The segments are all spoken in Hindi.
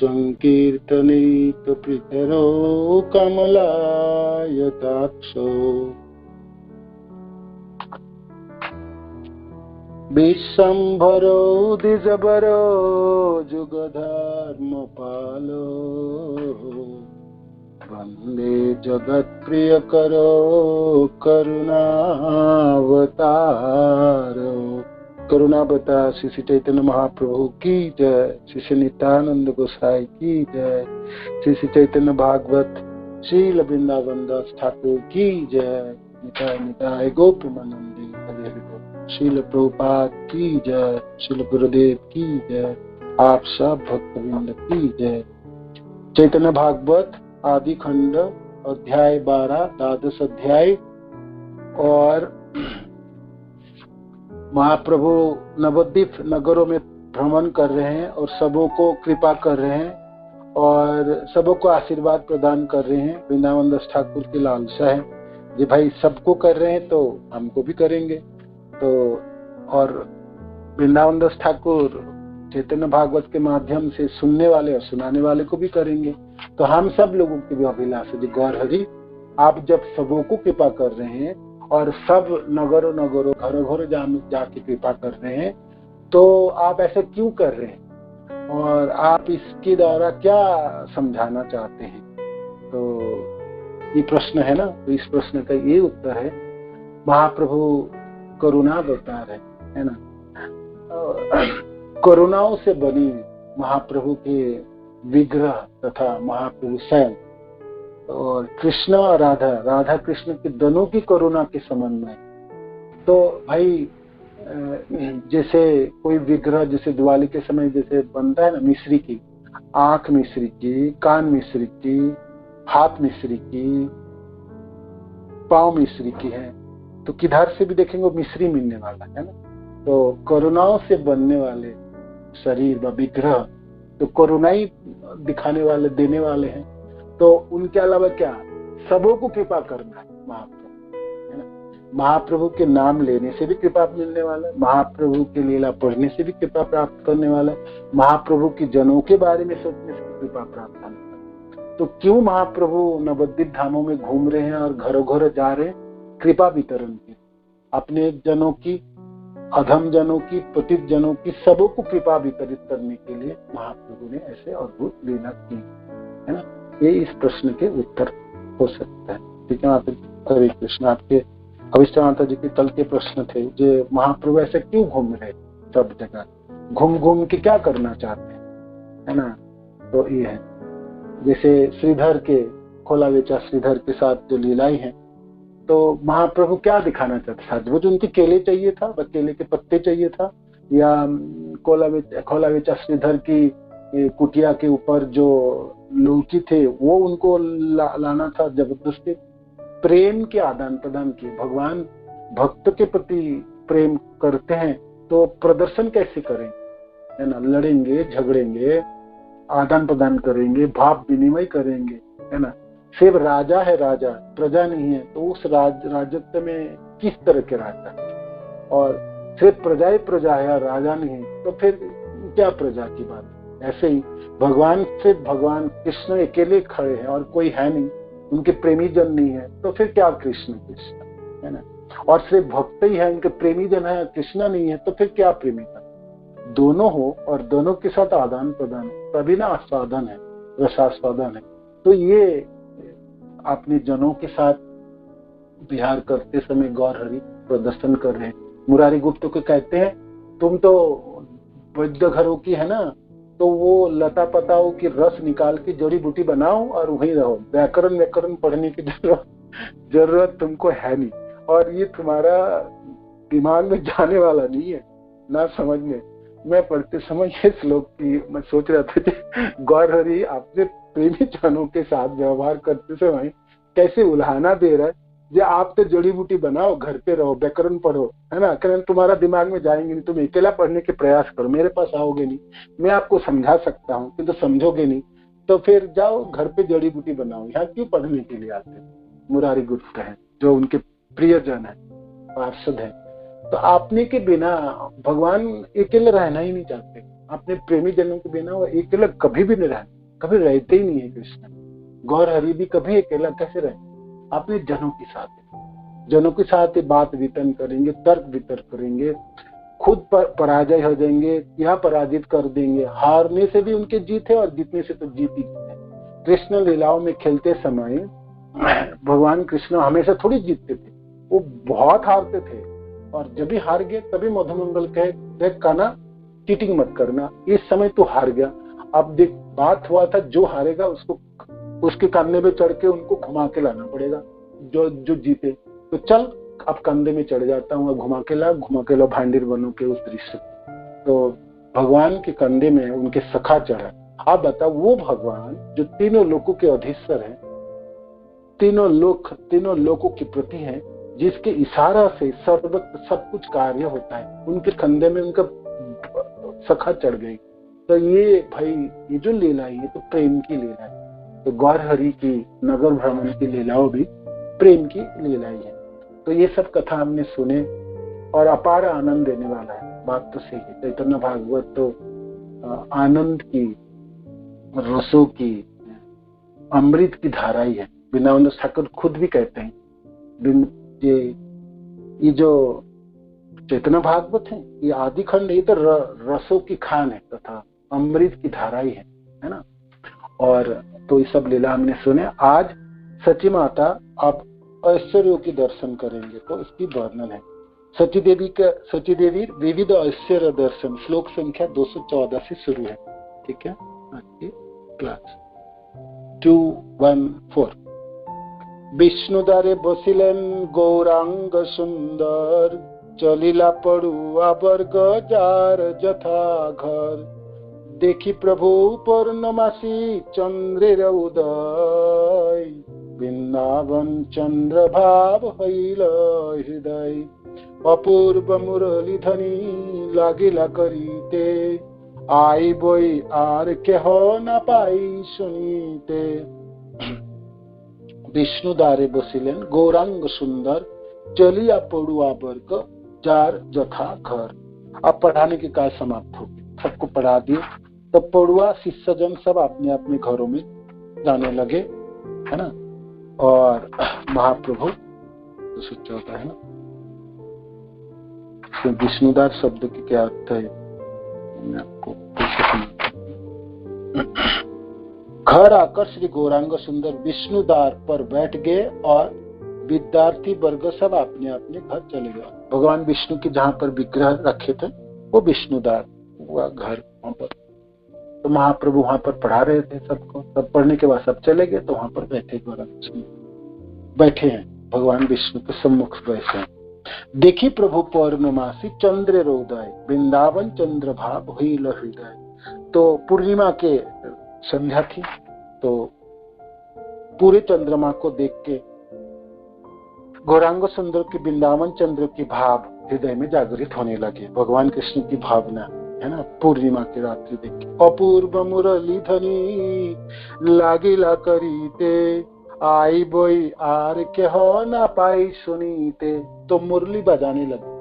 संकीर्तनितपृतरो कमलायताक्षो विश्वम्भरो द्विजबरो जुगधर्मपालो वन्दे जगत्प्रियकरो करुणावतारो। करुणावतार श्री श्री चैतन्य महाप्रभु की जय। श्री श्री नित्यानंद गोसाई की जय। श्री श्री चैतन्य भागवत श्रील वृंदावन दास ठाकुर की जय। निताय निताय गोपीमानंदी हरि हरि बोल। श्रील प्रभुपाद की जय। श्रील गुरुदेव की जय। आप सब भक्तवृंद की जय। चैतन्य भागवत आदि खंड अध्याय 12 द्वादश अध्याय। और महाप्रभु नवद्वीप नगरों में भ्रमण कर रहे हैं और सबों को कृपा कर रहे हैं और सबों को आशीर्वाद प्रदान कर रहे हैं। वृंदावन दास ठाकुर की लालसा है कि भाई सबको कर रहे हैं तो हमको भी करेंगे। तो और वृंदावन दास ठाकुर चैतन्य भागवत के माध्यम से सुनने वाले और सुनाने वाले को भी करेंगे। तो हम सब लोगों की भी अभिलाषा जी गौर हरि, आप जब सबों को कृपा कर रहे हैं और सब नगरों नगरों घरों घरों जाके कृपा कर रहे हैं, तो आप ऐसे क्यों कर रहे हैं और आप इसके द्वारा क्या समझाना चाहते हैं? तो ये प्रश्न है ना। तो इस प्रश्न का ये उत्तर है, महाप्रभु करुणा अवतार है ना। करुणाओं से बनी महाप्रभु के विग्रह तथा महाप्रभु स्वयं और कृष्ण और राधा कृष्ण के दोनों की करुणा के संबंध में। तो भाई जैसे कोई विग्रह जैसे दिवाली के समय जैसे बनता है ना, मिश्री की आंख, मिश्री की कान, मिश्री की हाथ, मिश्री की पांव, मिश्री की है, तो किधर से भी देखेंगे वो मिश्री मिलने वाला है ना। तो करुणाओं से बनने वाले शरीर व विग्रह तो करुणा ही दिखाने वाले देने वाले हैं। तो उनके अलावा क्या सबों को कृपा करना है महाप्रभु, है ना। महाप्रभु के नाम लेने से भी कृपा मिलने वाला है, महाप्रभु की लीला पढ़ने से भी कृपा प्राप्त करने वाला है, महाप्रभु की जनों के बारे में सोचने से कृपा प्राप्त करने वाला है। तो क्यों महाप्रभु नवद्वीप धामों में घूम रहे हैं और घरों घरों जा रहे हैं? कृपा वितरण के, अपने जनों की, अधम जनों की, पतित जनों की, सबों को कृपा वितरित करने के लिए महाप्रभु ने ऐसे अद्भुत लीला की, है ना। ये इस प्रश्न के उत्तर हो सकता है। ठीक है माता जी, हरे कृष्ण। आपके अभिष्ट माता जी के कल के प्रश्न थे जो महाप्रभु ऐसे क्यों घूम रहे सब जगह, घूम घूम के क्या करना चाहते हैं, है ना। तो ये है जैसे श्रीधर के खोला वेचा श्रीधर के साथ जो लीलाएं हैं, तो महाप्रभु क्या दिखाना चाहते था? वो जो उनके केले चाहिए था, वो केले के पत्ते चाहिए था, या खोला वेचा श्रीधर की कुटिया के ऊपर जो लौकी थे वो उनको लाना था जबरदस्ती? प्रेम के आदान प्रदान किए। भगवान भक्त के प्रति प्रेम करते हैं तो प्रदर्शन कैसे करें, है ना। लड़ेंगे, झगड़ेंगे, आदान प्रदान करेंगे, भाव विनिमय करेंगे, है ना। सिर्फ राजा है, राजा प्रजा नहीं है, तो उस राजत्व में किस तरह के राजा? और सिर्फ प्रजा ही प्रजा है, राजा नहीं है, तो फिर क्या प्रजा की बात? ऐसे ही भगवान से भगवान कृष्ण अकेले खड़े हैं और कोई है नहीं, उनके प्रेमी जन नहीं है, तो फिर क्या कृष्ण कृष्ण, है ना। और सिर्फ भक्त ही है, उनके प्रेमी जन है, कृष्ण नहीं है, तो फिर क्या प्रेमी जन? दोनों हो और दोनों के साथ आदान प्रदान, तभी ना आस्वादन है, रसास्वादन है। तो ये अपने जनों के साथ विहार करते समय गौर हरि प्रदर्शन कर रहे हैं। मुरारी गुप्त को कहते हैं, तुम तो वैद्य घरों की है ना, तो वो लता पताओं की रस निकाल के जड़ी बूटी बनाओ और वहीं रहो। व्याकरण पढ़ने की जरूरत तुमको है नहीं, और ये तुम्हारा दिमाग में जाने वाला नहीं है ना समझने। मैं पढ़ते समय ये श्लोक की मैं सोच रहा था कि गौर हरि आपने प्रेमी जनों के साथ व्यवहार करते समय कैसे उल्हाना दे रहा है, जो आप तो जड़ी बूटी बनाओ, घर पे रहो, व्याकरण पढ़ो, है ना। कारण तुम्हारा दिमाग में जाएंगे नहीं, तुम अकेला पढ़ने के प्रयास करो, मेरे पास आओगे नहीं, मैं आपको समझा सकता हूँ किंतु समझोगे नहीं, तो फिर जाओ घर पे जड़ी बूटी बनाओ, यहाँ क्यों पढ़ने के लिए आते हैं? मुरारी गुप्त है जो उनके प्रियजन है, पार्षद है। तो आपने के बिना भगवान अकेले रहना ही नहीं चाहते, अपने प्रेमी जनों के बिना वो अकेले कभी भी नहीं रहना। कभी रहते ही नहीं है कृष्ण। गौर हरि भी कभी अकेला कैसे रहे? अपने जनों के साथ बात वितरण करेंगे, तर्क वितर्क करेंगे, खुद पर पराजय हो जाएंगे या पराजित कर देंगे। हारने से भी उनके जीत है और जीतने से तो जीत ही है। कृष्ण लीलाओं में खेलते समय भगवान कृष्ण हमेशा थोड़ी जीतते थे, वो बहुत हारते थे। और जब भी हार गए तभी मधुमंगल कहे, देख कान्हा चीटिंग मत करना, इस समय तू हार गया। अब देख बात हुआ था, जो हारेगा उसको उसके कंधे में चढ़ के उनको घुमा के लाना पड़ेगा, जो जीते। तो चल अब कंधे में चढ़ जाता हूँ, घुमा के ला भांडिर बनो के उस दृश्य। तो भगवान के कंधे में उनके सखा चढ़ा। आप बताओ, वो भगवान जो तीनों लोकों के अधीश्वर है, तीनों लोकों के प्रति है, जिसके इशारा से सर्वत्र सब कुछ कार्य होता है, उनके कंधे में उनका सखा चढ़ गई। तो ये भाई, ये जो लीला है ये तो प्रेम की लीला है। तो गौर हरि की नगर भ्रमण की लीलाओं भी प्रेम की लीला ही है। तो ये सब कथा हमने सुने और अपार आनंद देने वाला है। बात तो सही है, चैतन्य भागवत तो आनंद की, रसों की, अमृत की धारा ही है। वृंदावन ठाकुर खुद भी कहते हैं, ये जो चैतन्य भागवत है ये आदि खंड, ये तो रसों की खान है तथा अमृत की धारा ही है ना। और तो ये सब लीला हमने सुने। आज सची माता आप ऐश्वर्यों के दर्शन करेंगे, तो इसकी वर्णन है। सची देवी विविध ऐश्वर्य दर्शन, श्लोक संख्या 214 से शुरू है। ठीक है, आज की क्लास 214। विष्णुद्वारे बसिलेन गौरांग सुंदर, चलिला पड़ुआ वर्ग जार जथा घर। देखी प्रभु पूर्णमासी चंद्रेर उदय, वृंदावन चंद्र भाव हईल हृदय। अपूर्व मुरली ध्वनि लागिला करीते, आई बोई आर केह न पाई सुनीते। विष्णु द्वारे बसिलेन गौरांग सुंदर, चलिया पड़ुआ वर्ग जार जथा घर। अब पढ़ाने की कार्य समाप्त हो गई, सबको पढ़ा दिए। तो पड़ुआ शिष्यजन सब अपने अपने घरों में जाने लगे, है ना। और महाप्रभु तो सोचा होता है ना, तो विष्णुदार शब्द की क्या अर्थ है मैं आपको घर आकर श्री गौरांग सुंदर विष्णुद्वार पर बैठ गए और विद्यार्थी वर्ग सब अपने अपने घर चले गए। भगवान विष्णु के जहाँ पर विग्रह रखे थे वो विष्णुद्वार हुआ घर वहां पर। तो महाप्रभु वहां पर पढ़ा रहे थे सबको। सब पढ़ने के बाद सब चले गए, तो वहां पर बैठे हैं भगवान विष्णु के सम्मुख बैठे हैं। देखी प्रभु पौर्णमासी चंद्र रोदय, वृंदावन चंद्र भाव हुईल हृदय। तो पूर्णिमा के संध्या थी, तो पूरे चंद्रमा को देख के गौरांग सुंदर की वृंदावन चंद्र की भाव हृदय में जागृत होने लगे। भगवान कृष्ण की भावना है ना, पूर्णिमा की रात्रि देख के। अपूर्व मुरली ध्वनि लागिला करीते, आई बोई आर के हो ना पाई सुनीते। तो मुरली बजाने लगे।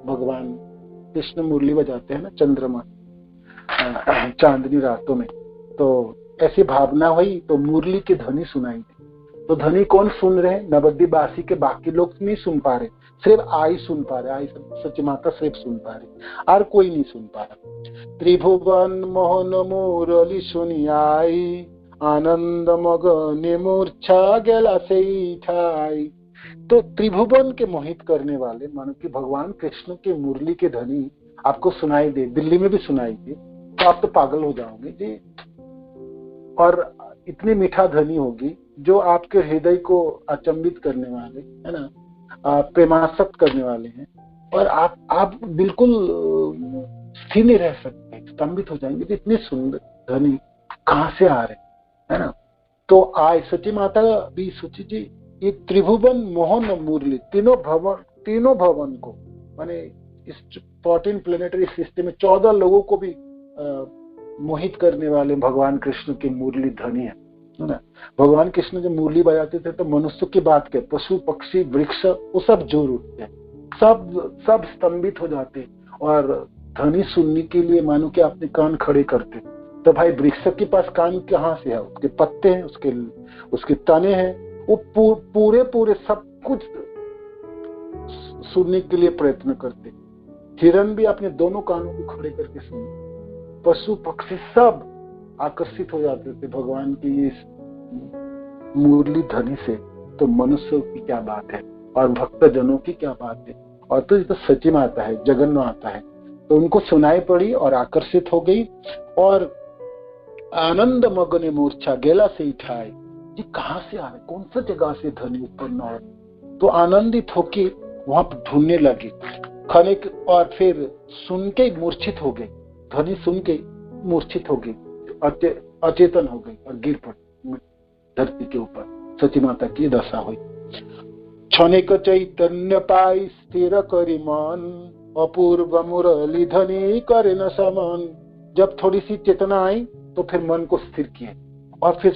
भगवान कृष्ण मुरली बजाते हैं ना चंद्रमा चांदनी रातों में। तो ऐसी भावना हुई तो मुरली की ध्वनि सुनाई दी। तो ध्वनि कौन सुन रहे हैं? नवद्वीप वासी के बाकी लोग नहीं सुन पा रहे, सिर्फ आई सुन पा रहे। आई सच माता सिर्फ सुन पा रहे, और कोई नहीं सुन पा रहा। त्रिभुवन मोहन मुरली सुनी आई, आनंद मगन मूर्छा गेला से ठाई। तो त्रिभुवन के मोहित करने वाले मानो कि भगवान कृष्ण के मुरली की ध्वनि आपको सुनाई दे, दिल्ली में भी सुनाई दे, तो आप तो पागल हो जाओगे जी। और इतनी मीठा ध्वनि होगी जो आपके हृदय को अचंबित करने वाले, है ना, प्रेमासक्त करने वाले हैं। और आप बिल्कुल स्थिर नहीं रह सकते, स्तंभित हो जाएंगे। इतनी सुंदर ध्वनि कहाँ से आ रहे, है ना। तो आए सची माता भी सोची जी, ये त्रिभुवन मोहन मुरली, तीनों भवन को, माने इस 14 प्लेनेटरी सिस्टम में 14 लोगों को भी मोहित करने वाले भगवान कृष्ण की मुरली ध्वनि है ना। भगवान कृष्ण जब मुरली बजाते थे तो मनुष्य की बात के पशु पक्षी वृक्ष वो सब जोर उठते, सब स्तंभित हो जाते और ध्वनि सुनने के लिए मानो कि अपने कान खड़े करते। तो भाई वृक्ष के पास कान कहाँ से है? उसके पत्ते हैं, उसके तने हैं, वो पूरे सब कुछ सुनने के लिए प्रयत्न करते। हिरण भी अपने दोनों कानों को खड़े करके सुने। पशु पक्षी सब आकर्षित हो जाते थे भगवान की इस मुरली ध्वनि से। तो मनुष्यों की क्या बात है और भक्त जनों की क्या बात है। और तो ये तो सची माता है, जगन्माता है। तो उनको सुनाई पड़ी और आकर्षित हो गई और आनंद मगन मूर्छा गेला से उठाए। ये कहाँ से आ रहे, कौन सा जगह से ध्वनि उत्पन्न हो? तो आनंदित होके वहां पर ढूंढने लगे खनिक, और फिर सुन के मूर्छित हो गई। ध्वनि सुन के मूर्छित हो गई, अचेतन हो गई और गिर पड़ी धरती के ऊपर। सची माता की दशा हुई। क्षणिक चैतन्य पाई स्थिर करी मन, अपूर्व मुरली ध्वनि करे न समन। जब थोड़ी सी चेतना आई तो फिर मन को स्थिर किए और फिर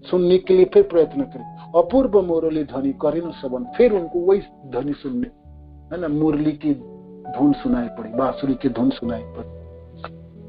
सुनने के लिए फिर प्रयत्न करें। अपूर्व मुरली ध्वनि करे न समन, फिर उनको वही ध्वनि सुनने, है ना, मुरली की धुन सुनाई पड़ी, बांसुरी की धुन सुनाई पड़ी।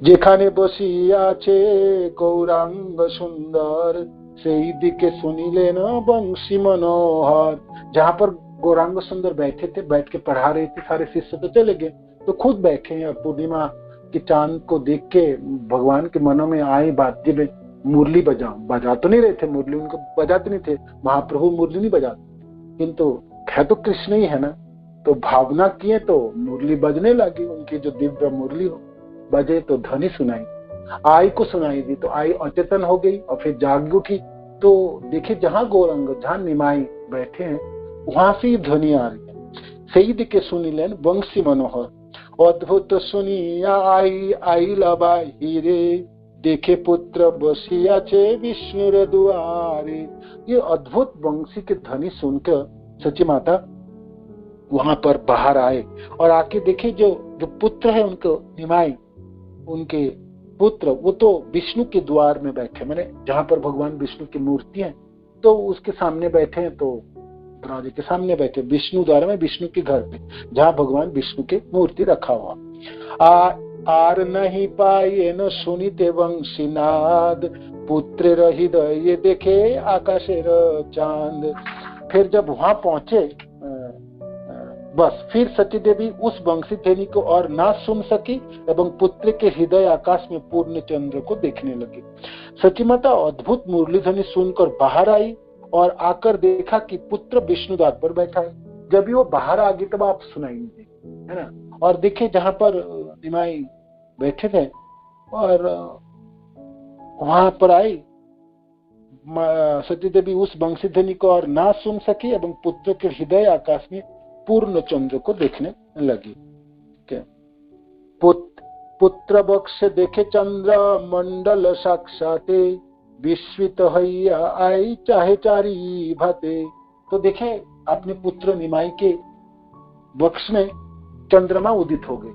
जेखाने बसिया छे गौरांग सुंदर, सेई दिके सुनिले न बंशी मनोहर। जहां पर गौरांग सुंदर बैठे थे, बैठ के पढ़ा रहे थे, सारे शिष्य तो चले गए, तो खुद बैठे हैं और पूर्णिमा के चांद को देख के भगवान के मनों में आई बात कि मुरली बजा तो नहीं रहे थे, मुरली उनको बजाते नहीं थे, महाप्रभु मुरली नहीं बजाते, किंतु है तो कृष्ण ही है ना। तो भावना किए तो मुरली बजने लगी, उनकी जो दिव्य मुरली हो बजे तो ध्वनि सुनाई, आई को सुनाई दी। तो आई अचेतन हो गई और फिर जाग उठी। तो देखिए जहां गौरंग, जहां निमाई बैठे हैं, वहां से ये ध्वनि आ रही है। सही दिखे सुनी लेन वंशी मनोहर, अद्भुत सुनिया आई लबा हीरे, देखे पुत्र बसिया छे विष्णु रे दुआरे। ये अद्भुत वंशी के ध्वनि सुनकर सची माता वहां पर बाहर आए और आके देखे जो पुत्र है उनको, निमाई उनके पुत्र, वो तो विष्णु के द्वार में बैठे, मैंने जहां पर भगवान विष्णु की मूर्ति है तो उसके सामने बैठे हैं। तो दरवाजे के सामने बैठे, विष्णु द्वार में, विष्णु के घर पे जहां भगवान विष्णु की मूर्ति रखा हुआ। आर नहीं पाए न सुनिते वंशीनाद, पुत्र हृदय देखे आकाशेर चांद। फिर जब वहां पहुंचे बस फिर सती देवी उस वंशी ध्वनि को और ना सुन सकी एवं पुत्र के हृदय आकाश में पूर्ण चंद्र को देखने लगी। सची माता अद्भुत मुरली ध्वनि सुनकर बाहर आई और आकर देखा कि पुत्र विष्णु द्वार पर बैठा है। जब भी वो बाहर आ गई तब आप सुनाई नहीं दी, है ना। और देखिए जहां पर निमाई बैठे थे और वहां पर आई सती देवी उस वंशी ध्वनि को और ना सुन सकी एवं पुत्र के हृदय आकाश में पूर्ण चंद्र को देखने लगी। पुत्र बक्ष देखे चंद्र मंडल साक्षाते, विस्मित हैया आई चाहे चारी भाते। तो देखे अपने पुत्र निमाई के वक्ष में चंद्रमा उदित हो गए,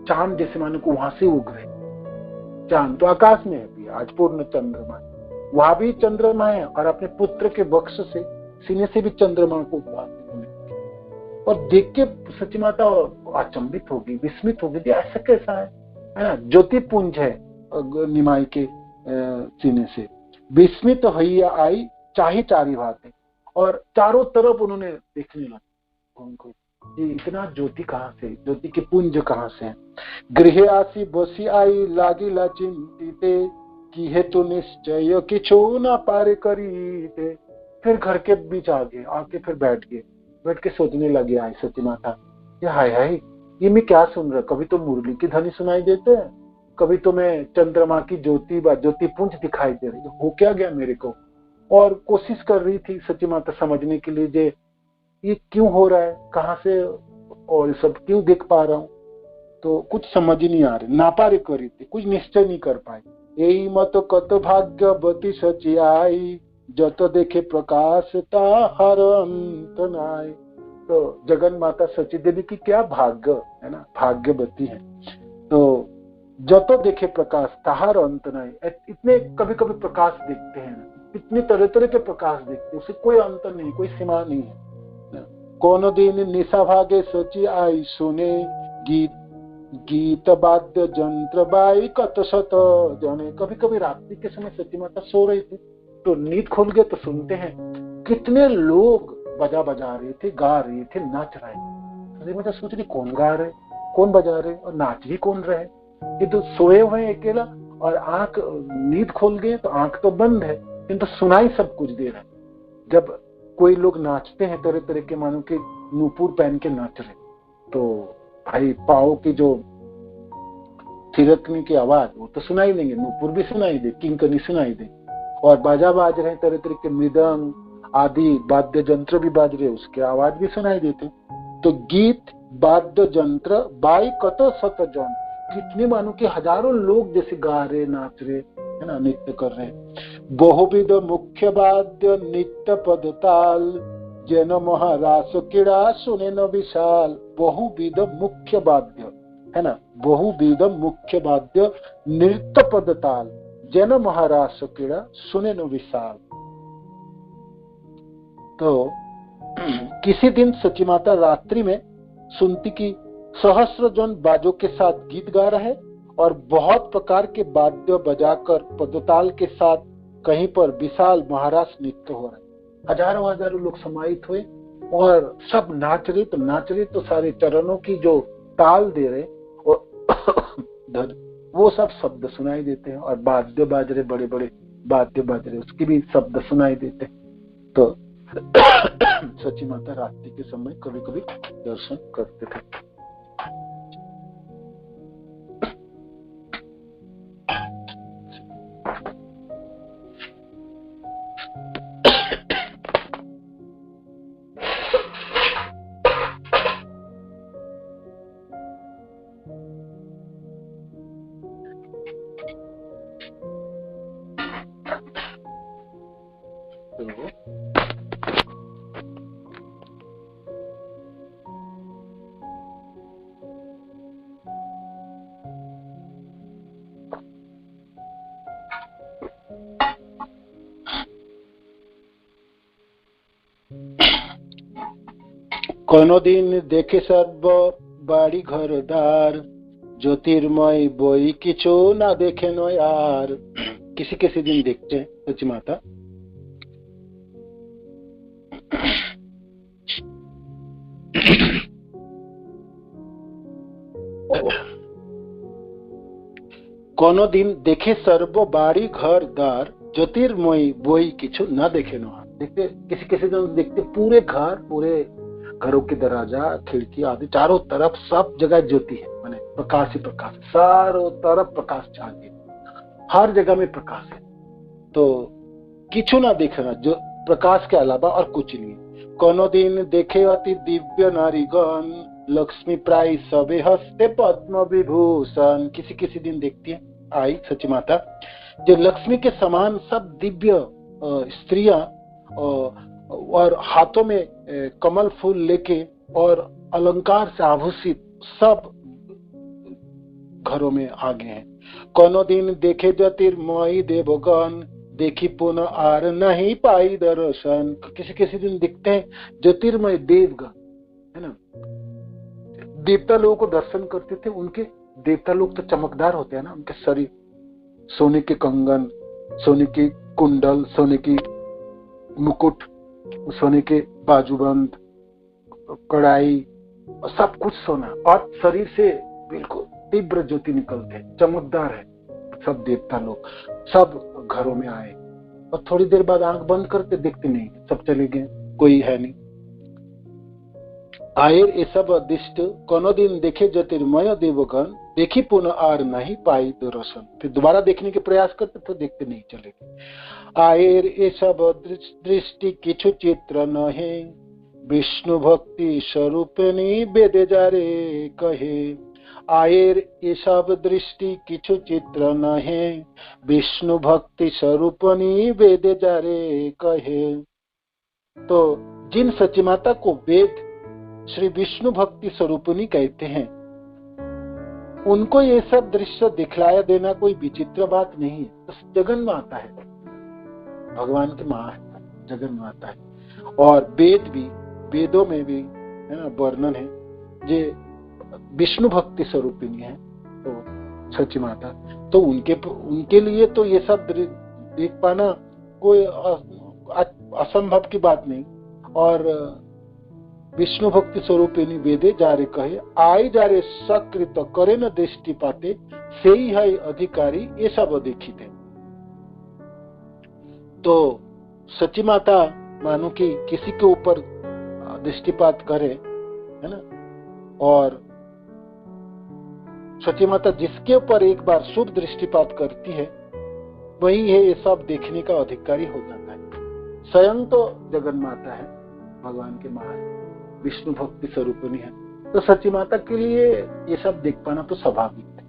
चांद जैसे मानो को वहां से उग रहे। चांद तो आकाश में है, आज पूर्ण चंद्रमा, वहां भी चंद्रमा है और अपने पुत्र के वक्ष से, सीने से भी चंद्रमा को और देख के सची माता अचंभित होगी, विस्मित होगी, ऐसा कैसा है ना। ज्योति पुंज है निमाई के सीने से। विस्मित हैया आई चाहे चारी भाते, और चारों तरफ उन्होंने देखने लगा उनको, ये इतना ज्योति कहाँ से, ज्योति के पुंज कहाँ से है। गृह आसी बसी आई लागिला चिंतिते, की है तो निश्चय किछु ना पारे करीते। फिर घर के बीच आ गए, आके फिर बैठ गए, बैठ के सोचने लगे आई सती माता, ये हाय हाय, ये मैं क्या सुन रहा। कभी तो मुरली की ध्वनि सुनाई देते हैं, कभी तो मैं चंद्रमा की ज्योति पुंज दिखाई दे रही, हो क्या गया मेरे को। और कोशिश कर रही थी सची माता समझने के लिए, जे ये क्यों हो रहा है, कहाँ से और सब क्यों देख पा रहा हूँ। तो कुछ समझ ही नहीं आ रही, नापारे करी थी, कुछ निश्चय नहीं कर पाई। यही मत कत भाग्यवती सची आई, जत देखे प्रकाश ताहर अंत नाय। तो जगन माता सची देवी की क्या भाग्य है ना, भाग्यवती है। तो जतो देखे प्रकाश ताहर अंत नाय, इतने कभी कभी प्रकाश देखते हैं, इतने तरह तरह के प्रकाश देखते हैं, उसे कोई अंत नहीं, कोई सीमा नहीं है। कौन दिन निशा भागे सची आई सुने, गीत गीत वाद्य जंत्र बाई कत शत जने। कभी कभी रात्रि के समय सती माता सो रही थी, तो नींद खोल गए तो सुनते हैं कितने लोग बजा बजा रहे थे, गा रहे थे, नाच रहे थे। सती माता सोच रही कौन गा रहे, कौन बजा रहे और नाच भी कौन रहे। ये तो सोए हुए अकेला, और आंख नींद खोल गए तो आंख तो बंद है, किंतु सुनाई सब कुछ दे रहा है। जब कोई लोग नाचते हैं तरह तरह के, मानो कि नूपुर पहन के नाच रहे, तो भाई पाओ की जो थिरकने की आवाज वो तो सुनाई देंगे, नूपुर भी सुनाई दे, किंकनी सुनाई दे, और बाजा बाज रहे तरह तरह के, मृदंग आदि वाद्य जंत्र भी बाज रहे, उसके आवाज भी सुनाई देते। तो गीत वाद्य जंत्र बाई कत शत जन, कितने मानो कि हजारों लोग जैसे गा रहे, नाच रहे, है ना, नृत्य कर रहे। बहुविध मुख्य वाद्य नित्य पद ताल, जन महारास क्रीड़ा सुने न विशाल। बहुविध मुख्य वाद्य, है ना, बहुविध मुख्य वाद्य नृत्य पद ताल, जन महारास क्रीड़ा सुने न विशाल। तो किसी दिन सची माता रात्रि में सुनती कि सहस्र जन बाजों के साथ गीत गा रहे और बहुत प्रकार के वाद्य बजाकर पदताल के साथ कहीं पर विशाल महारास नृत्य हो रहे। हजारों हजारों लोग समाहित हुए और सब नाच रहे, तो नाच रहे तो सारे चरणों की जो ताल दे रहे और वो सब शब्द सुनाई देते हैं, और वाद्य बाज रहे, बड़े बड़े वाद्य बाज रहे, उसके भी शब्द सुनाई देते हैं। तो सची माता रात्रि के समय कभी कभी दर्शन करते थे। कोनो दिन देखे सर्व बाड़ी घरदार, ज्योतिर्मय बोई किचो ना देखे नो यार। किसी किसी दिन देखते हैं सची माता कोनो दिन देखे सर्व बाड़ी घरदार, ज्योतिर्मय बोई किचो ना देखे नो यार। देखते किसी किसी दिन देखते पूरे घर, पूरे घरों के दरवाजा खिड़की आदि चारों तरफ सब जगह ज्योति है, माने प्रकाश ही प्रकाश, चारों तरफ प्रकाश छा गया, हर जगह में प्रकाश है। तो किछु ना देखना, जो प्रकाश के अलावा और कुछ नहीं। कोनो दिन देखे अति दिव्य नारीगण, लक्ष्मी प्राय सबे हस्ते पद्म विभूषण। किसी किसी दिन देखती है आई सची माता, जो लक्ष्मी के समान सब दिव्य स्त्रियां और हाथों में कमल फूल लेके और अलंकार से आभूषित सब घरों में आ गए हैं। कोनो दिन देखे ज्योतिर्मयी देवगण, देखी पुनः आर नहीं पाई दर्शन। किसी किसी दिन दिखते हैं ज्योतिर्मय देवगण, है ना, देवता लोगों को दर्शन करते थे। उनके देवता लोग तो चमकदार होते हैं ना, उनके शरीर सोने के कंगन, सोने की कुंडल, सोने की मुकुट, सोने के बाजूबंद, कड़ाई, सब कुछ सोना, और शरीर से बिल्कुल तीव्र ज्योति निकलते, चमकदार है सब देवता लोग। सब घरों में आए और थोड़ी देर बाद आंख बंद करते, दिखते नहीं, सब चले गए, कोई है नहीं। आए ये सब अदिष्ट, कोनो दिन देखे ज्योतिर्मय देवगण, देखी पुनः आर नहीं पाई दर्शन। फिर दोबारा देखने के प्रयास करते तो देखते नहीं, चले गए। आएर ये सब दृष्टि किछु चित्र नहे, विष्णु भक्ति स्वरूपिणी वेदे जारे कहे। आएर ये सब दृष्टि किछु चित्र नहे, विष्णु भक्ति स्वरूपिणी वेदे जारे कहे। तो जिन सची माता को वेद श्री विष्णु भक्ति स्वरूपिणी कहते हैं, उनको ये सब दृश्य दिखलाया देना कोई विचित्र बात नहीं है। तो जगन माता है, भगवान की माँ है, जगन माता है। और वेद भी, वेदों में भी है ना वर्णन है, जे विष्णु भक्ति स्वरूपिणी है तो सची माता, तो उनके लिए तो ये सब देख पाना कोई असंभव की बात नहीं। और विष्णु भक्ति स्वरूपिणी वेदे जारे कहे आई जारे सकृत करे न दृष्टि पाते से ही है अधिकारी, ये सब देखिते। तो सची माता मानो कि किसी के ऊपर दृष्टिपात करे, है ना, और सची माता जिसके ऊपर एक बार शुभ दृष्टिपात करती है वही है ये सब देखने का अधिकारी हो जाता है। स्वयं तो जगन माता है, भगवान के मां है, विष्णु भक्ति स्वरूपिणी है, तो सची माता के लिए ये सब देख पाना तो स्वाभाविक है।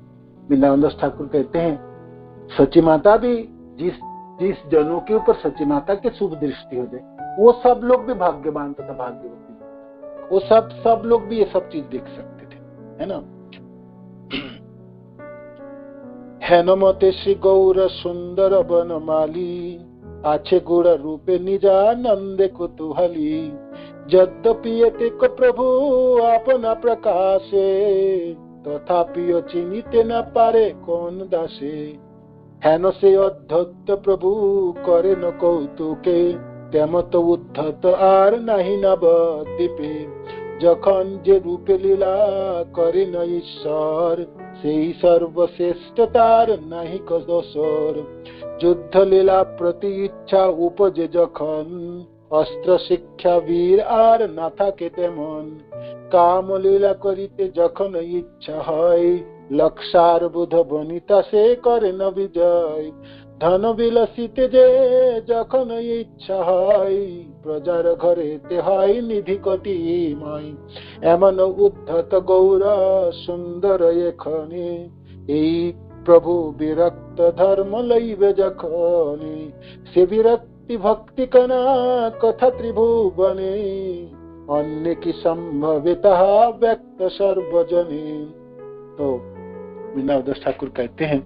वृंदावन दास ठाकुर कहते हैं सची माता भी जिस जनों के ऊपर सची माता की शुभ दृष्टि हो जाए वो सब लोग भी भाग्यवान तथा भाग्यवती, वो सब लोग भी ये सब चीज देख सकते थे, है ना। है न मते श्री गौर सुंदर बनमाली आछे गुण रूपे निजानंदे कुतूहली यद्यपि एते को प्रभु अपना प्रकाशे तथापि चिन्हिते न पारे कौन दासे। हेन से अद्धत प्रभु करे न कौतुके तेमत उद्धत आर नहीं नवद्वीपे जखन जे रूपे लीला करे न ईश्वर सेई सर्वश्रेष्ठ तार नहीं क दोसर। युद्ध लीला प्रति इच्छा उपजे जखन अस्त्र शिक्षा वीर आर ना থাকে তেমন काम लीला करिते जखन इच्छा হয় लक्षार बुध बनिता से करे न विजय। धन বিলাসিতে যে যখন ইচ্ছা হয় প্রজার ঘরেতে হয় নিধি কটিময়। এমন উদ্ধত গৌর সুন্দর এখানে এই প্রভু বিরক্ত ধর্ম লইবে যখনি সে বিরক্তি ভক্তি কনা কথা ত্রিভুবনে अन्य की संभविता व्यक्त सर्वजने। तो वृंदावन दास ठाकुर कहते हैं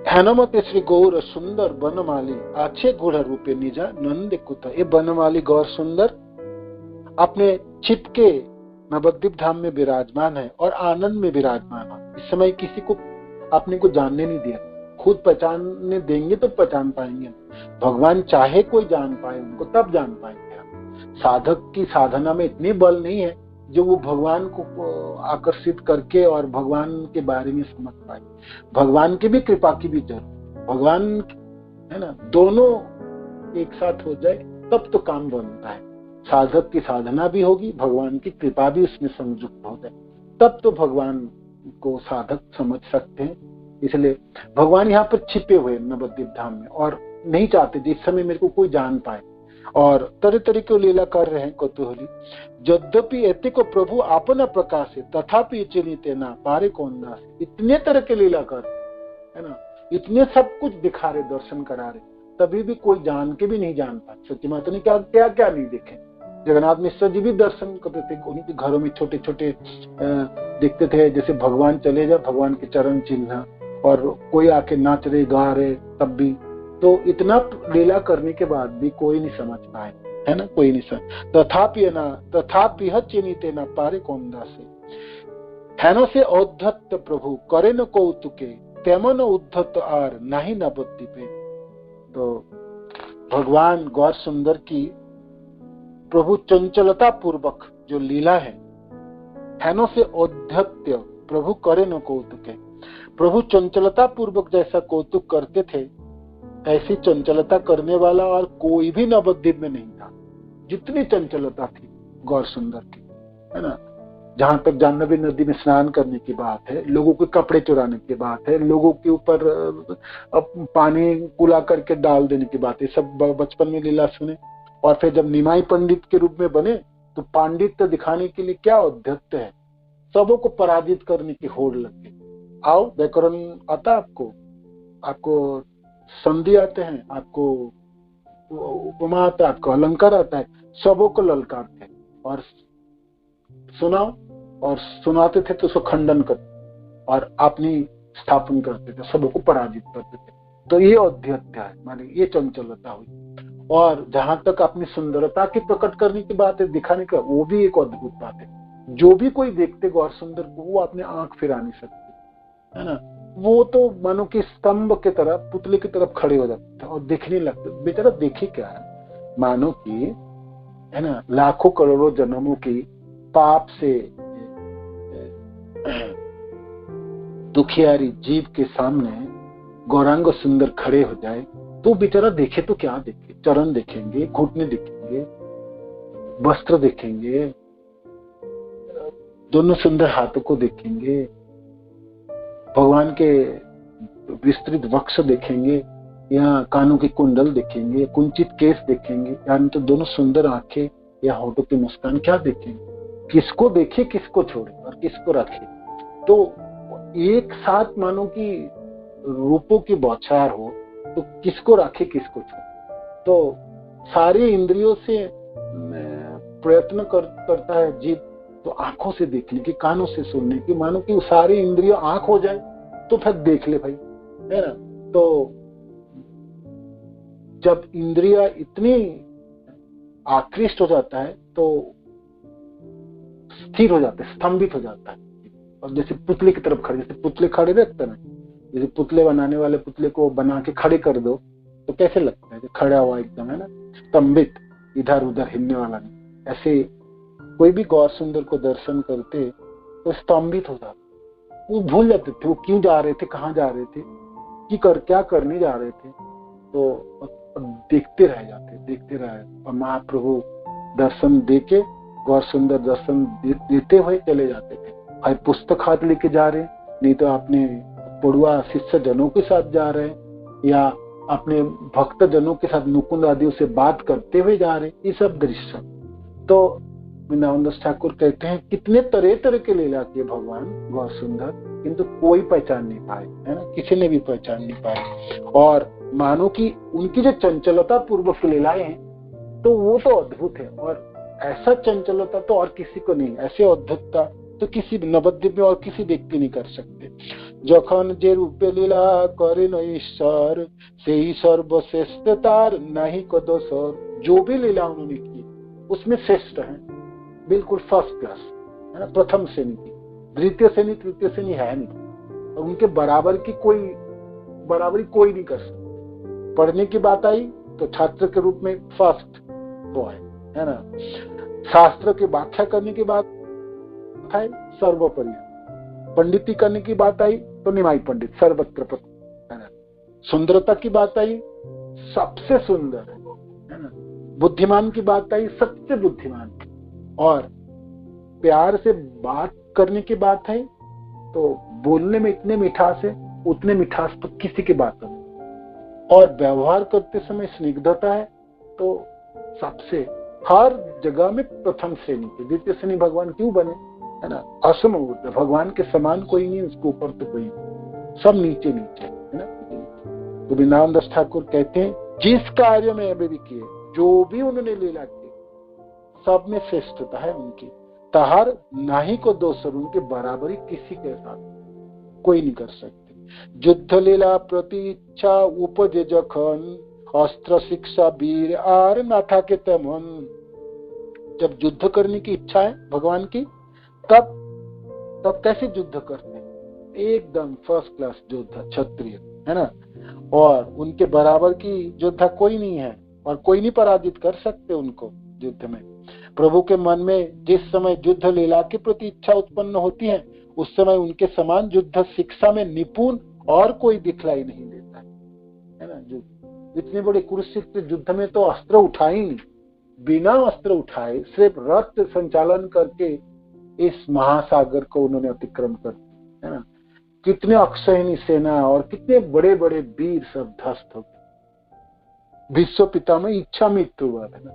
हनुमते श्री गौर सुंदर बनमाली आछे गुण रूपे निजा नंद कुत। ये बनमाली गौर सुंदर अपने छिपके नवद्वीप धाम में विराजमान है और आनंद में विराजमान है। इस समय किसी को अपने को जानने नहीं दिया, खुद पहचानने देंगे तो पहचान पाएंगे। भगवान चाहे कोई जान पाए उनको तब जान पाएंगे। साधक की साधना में इतनी बल नहीं है जो वो भगवान को आकर्षित करके और भगवान के बारे में समझ पाए। भगवान की भी कृपा की भी जरूरत, भगवान है ना, दोनों एक साथ हो जाए तब तो काम बनता है। साधक की साधना भी होगी, भगवान की कृपा भी उसमें संयुक्त हो जाए तब तो भगवान को साधक समझ सकते हैं। इसलिए भगवान यहाँ पर छिपे हुए नवद्वीप धाम में और नहीं चाहते जिस समय मेरे को कोई जान पाए, और तरह तरह की लीला कर रहे हैं कौतूहली। यद्यपि एते को प्रभु अपना प्रकाश है तथापि चिन्हिते ना पारे कौन दास। इतने तरह के लीला कर है ना, इतने सब कुछ दिखा रहे, दर्शन करा रहे, तभी भी कोई जान के भी नहीं जान पाए। सच्ची माता ने क्या क्या क्या नहीं देखे। जगन्नाथ मिश्र जी भी दर्शन करते थे, उन्हीं के घरों में छोटे छोटे दिखते थे, जैसे भगवान चले जाए भगवान के चरण चिन्ह, और कोई आके नाच रहे गा रहे तब भी। तो इतना लीला करने के बाद भी कोई नहीं समझ पाए, है ना, कोई नहीं समझ। तथापि चिन्हिते न पारे कौन दासे। हेन से औद्धत प्रभु करे न कौतुके तेमन उद्धत आर नहीं नवद्वीपे। तो भगवान गौर सुंदर की प्रभु चंचलता पूर्वक जो लीला है, हेनो से औद्धत्य प्रभु करे न कौतुके। प्रभु चंचलता पूर्वक जैसा कौतुक करते थे ऐसी चंचलता करने वाला और कोई भी नवद्वीप में नहीं था। जितनी चंचलता थी गौर सुंदर की, है ना। जहां तक जाह्नवी नदी में स्नान करने की बात है, लोगों के कपड़े चुराने की बात है, लोगों के ऊपर पानी कुला करके डाल देने की बात है, सब बचपन में लीला सुने। और फिर जब निमाई पंडित के रूप में बने तो पांडित्य दिखाने के लिए क्या औद्धत्य है, सबों को पराजित करने की होड़ लग गई। आओ व्याकरण आता आपको संधि आते हैं, आपको उपमा आता है, आपको अलंकार आता है, सबों को ललकारते और सुनाओ, और सुनाते थे तो उसको खंडन करते और अपनी स्थापन करते थे, सबों को पराजित करते थे। तो ये औद्धत्य है, माने ये चंचलता हुई। और जहां तक अपनी सुंदरता की प्रकट करने की बात है, दिखाने का, वो भी एक अद्भुत बात है। जो भी कोई देखते गौर सुंदर को वो अपने आंख फिरा नहीं सकते, है ना। वो तो मानो कि स्तंभ की तरह, पुतले की तरफ खड़े हो जाते और देखने लगते, बेचारा देखे क्या है, मानो कि, है ना, लाखों करोड़ों जन्मों की पाप से दुखियारी जीव के सामने गौरांग सुंदर खड़े हो जाए तो बेचारा देखे तो क्या देखे, चरण देखेंगे, घुटने देखेंगे, वस्त्र देखेंगे, दोनों सुंदर हाथों को देखेंगे, भगवान के विस्तृत वक्ष देखेंगे, या कानों के कुंडल देखेंगे, कुंचित केस देखेंगे, या तो दोनों सुंदर आंखें या होठों की मुस्कान, क्या देखेंगे, किसको देखे, किसको छोड़े और किसको रखे। तो एक साथ मानो कि रूपों की बौछार हो तो किसको रखे, किसको छोड़े। तो सारी इंद्रियों से प्रयत्न करता है जीव, तो आंखों से देखने की, कानों से सुनने की, मानो कि सारी इंद्रियों आंख हो जाए तो फिर देख ले भाई, है ना। तो जब इंद्रिया इतनी आकृष्ट हो जाता है तो स्थिर हो जाता है, स्तंभित हो जाता है, और जैसे पुतले की तरफ खड़े, जैसे पुतले खड़े रहते हैं, जैसे पुतले बनाने वाले पुतले को बना के खड़े कर दो तो कैसे लगता है, खड़ा हुआ एकदम, है ना, स्तंभित, इधर उधर हिलने वाला नहीं। ऐसे कोई भी गौर सुंदर को दर्शन करते तो स्तंभित हो जाते, वो भूल जाते थे वो क्यों जा रहे थे, कहाँ जा रहे थे, क्या करने जा रहे थे, तो देखते रह जाते। और महाप्रभु दर्शन देके, गौर सुंदर दर्शन देते हुए चले जाते थे। भाई पुस्तक हाथ लेके जा रहे, नहीं तो अपने पड़ुआ शिष्य जनों के साथ जा रहे, या अपने भक्त जनों के साथ मुकुंद आदियों से बात करते हुए जा रहे, ये सब दृश्य। तो वृंदावन दास ठाकुर कहते हैं कितने तरह तरह के लीला किए भगवान गौर सुंदर, किंतु कोई पहचान नहीं पाए, है ना, किसी ने भी पहचान नहीं पाए। और मानो कि उनकी जो चंचलता पूर्वक लीलाएं हैं तो वो तो अद्भुत है, और ऐसा चंचलता तो और किसी को नहीं, ऐसे अद्भुतता तो किसी नवद्वीप में और किसी व्यक्ति नहीं कर सकते। जखन जे रूपे लीला करे न ईश्वर, से ही सर्वश्रेष्ठ तार नहीं को दोसर। जो भी लीला उन्होंने की उसमें श्रेष्ठ है, बिल्कुल फर्स्ट क्लास, है ना, प्रथम श्रेणी की, द्वितीय श्रेणी तृतीय श्रेणी है नहीं, और उनके बराबरी कोई नहीं कर सकता। पढ़ने की बात आई तो छात्र के रूप में फर्स्ट बॉय, है ना, शास्त्र की व्याख्या करने की बात आई सर्वोपरि, पंडिती करने की बात आई तो निमाई पंडित सर्वत्र, है ना, सुंदरता की बात आई सबसे सुंदर है ना, बुद्धिमान की बात आई सबसे बुद्धिमान, और प्यार से बात करने की बात है तो बोलने में इतने मिठास है, उतने मिठास तो किसी की बात नहीं, और व्यवहार करते समय स्निग्धता है तो सबसे हर जगह में प्रथम श्रेणी के, द्वितीय श्रेणी भगवान क्यों बने, है ना, असम भगवान के समान कोई नहीं, उसके ऊपर तो कोई नहीं, सब नीचे है ना। तो वृंदावन दास ठाकुर कहते हैं जिस कार्य में अभी भी किए, जो भी उन्होंने लीला की, सब में श्रेष्ठता है उनकी, तहार नाही को दोसर, उनके बराबरी किसी के साथ कोई नहीं कर सकते। युद्ध लीला प्रति इच्छा उपजे जखन, अस्त्र शिक्षा वीर आर नाथा के तमन। जब युद्ध करने की इच्छा है भगवान की, तब कैसे युद्ध करते हैं, एकदम फर्स्ट क्लास योद्धा, क्षत्रिय, है ना, और उनके बराबर की योद्धा कोई नहीं है, और कोई नहीं पराजित कर सकते उनको युद्ध में। प्रभु के मन में जिस समय युद्ध लीला के प्रति इच्छा उत्पन्न होती है, उस समय उनके समान युद्ध शिक्षा में निपुण और कोई दिखलाई नहीं देता है ना। इतने बड़े कुरुक्षेत्र युद्ध में तो अस्त्र उठाए नहीं, बिना अस्त्र उठाए सिर्फ रथ संचालन करके इस महासागर को उन्होंने अतिक्रम कर दिया, है ना। कितने अक्षयणी सेना और कितने बड़े बड़े वीर सब ध्वस्त हो गए। विश्व पिता में इच्छा मृत्यु हुआ है ना,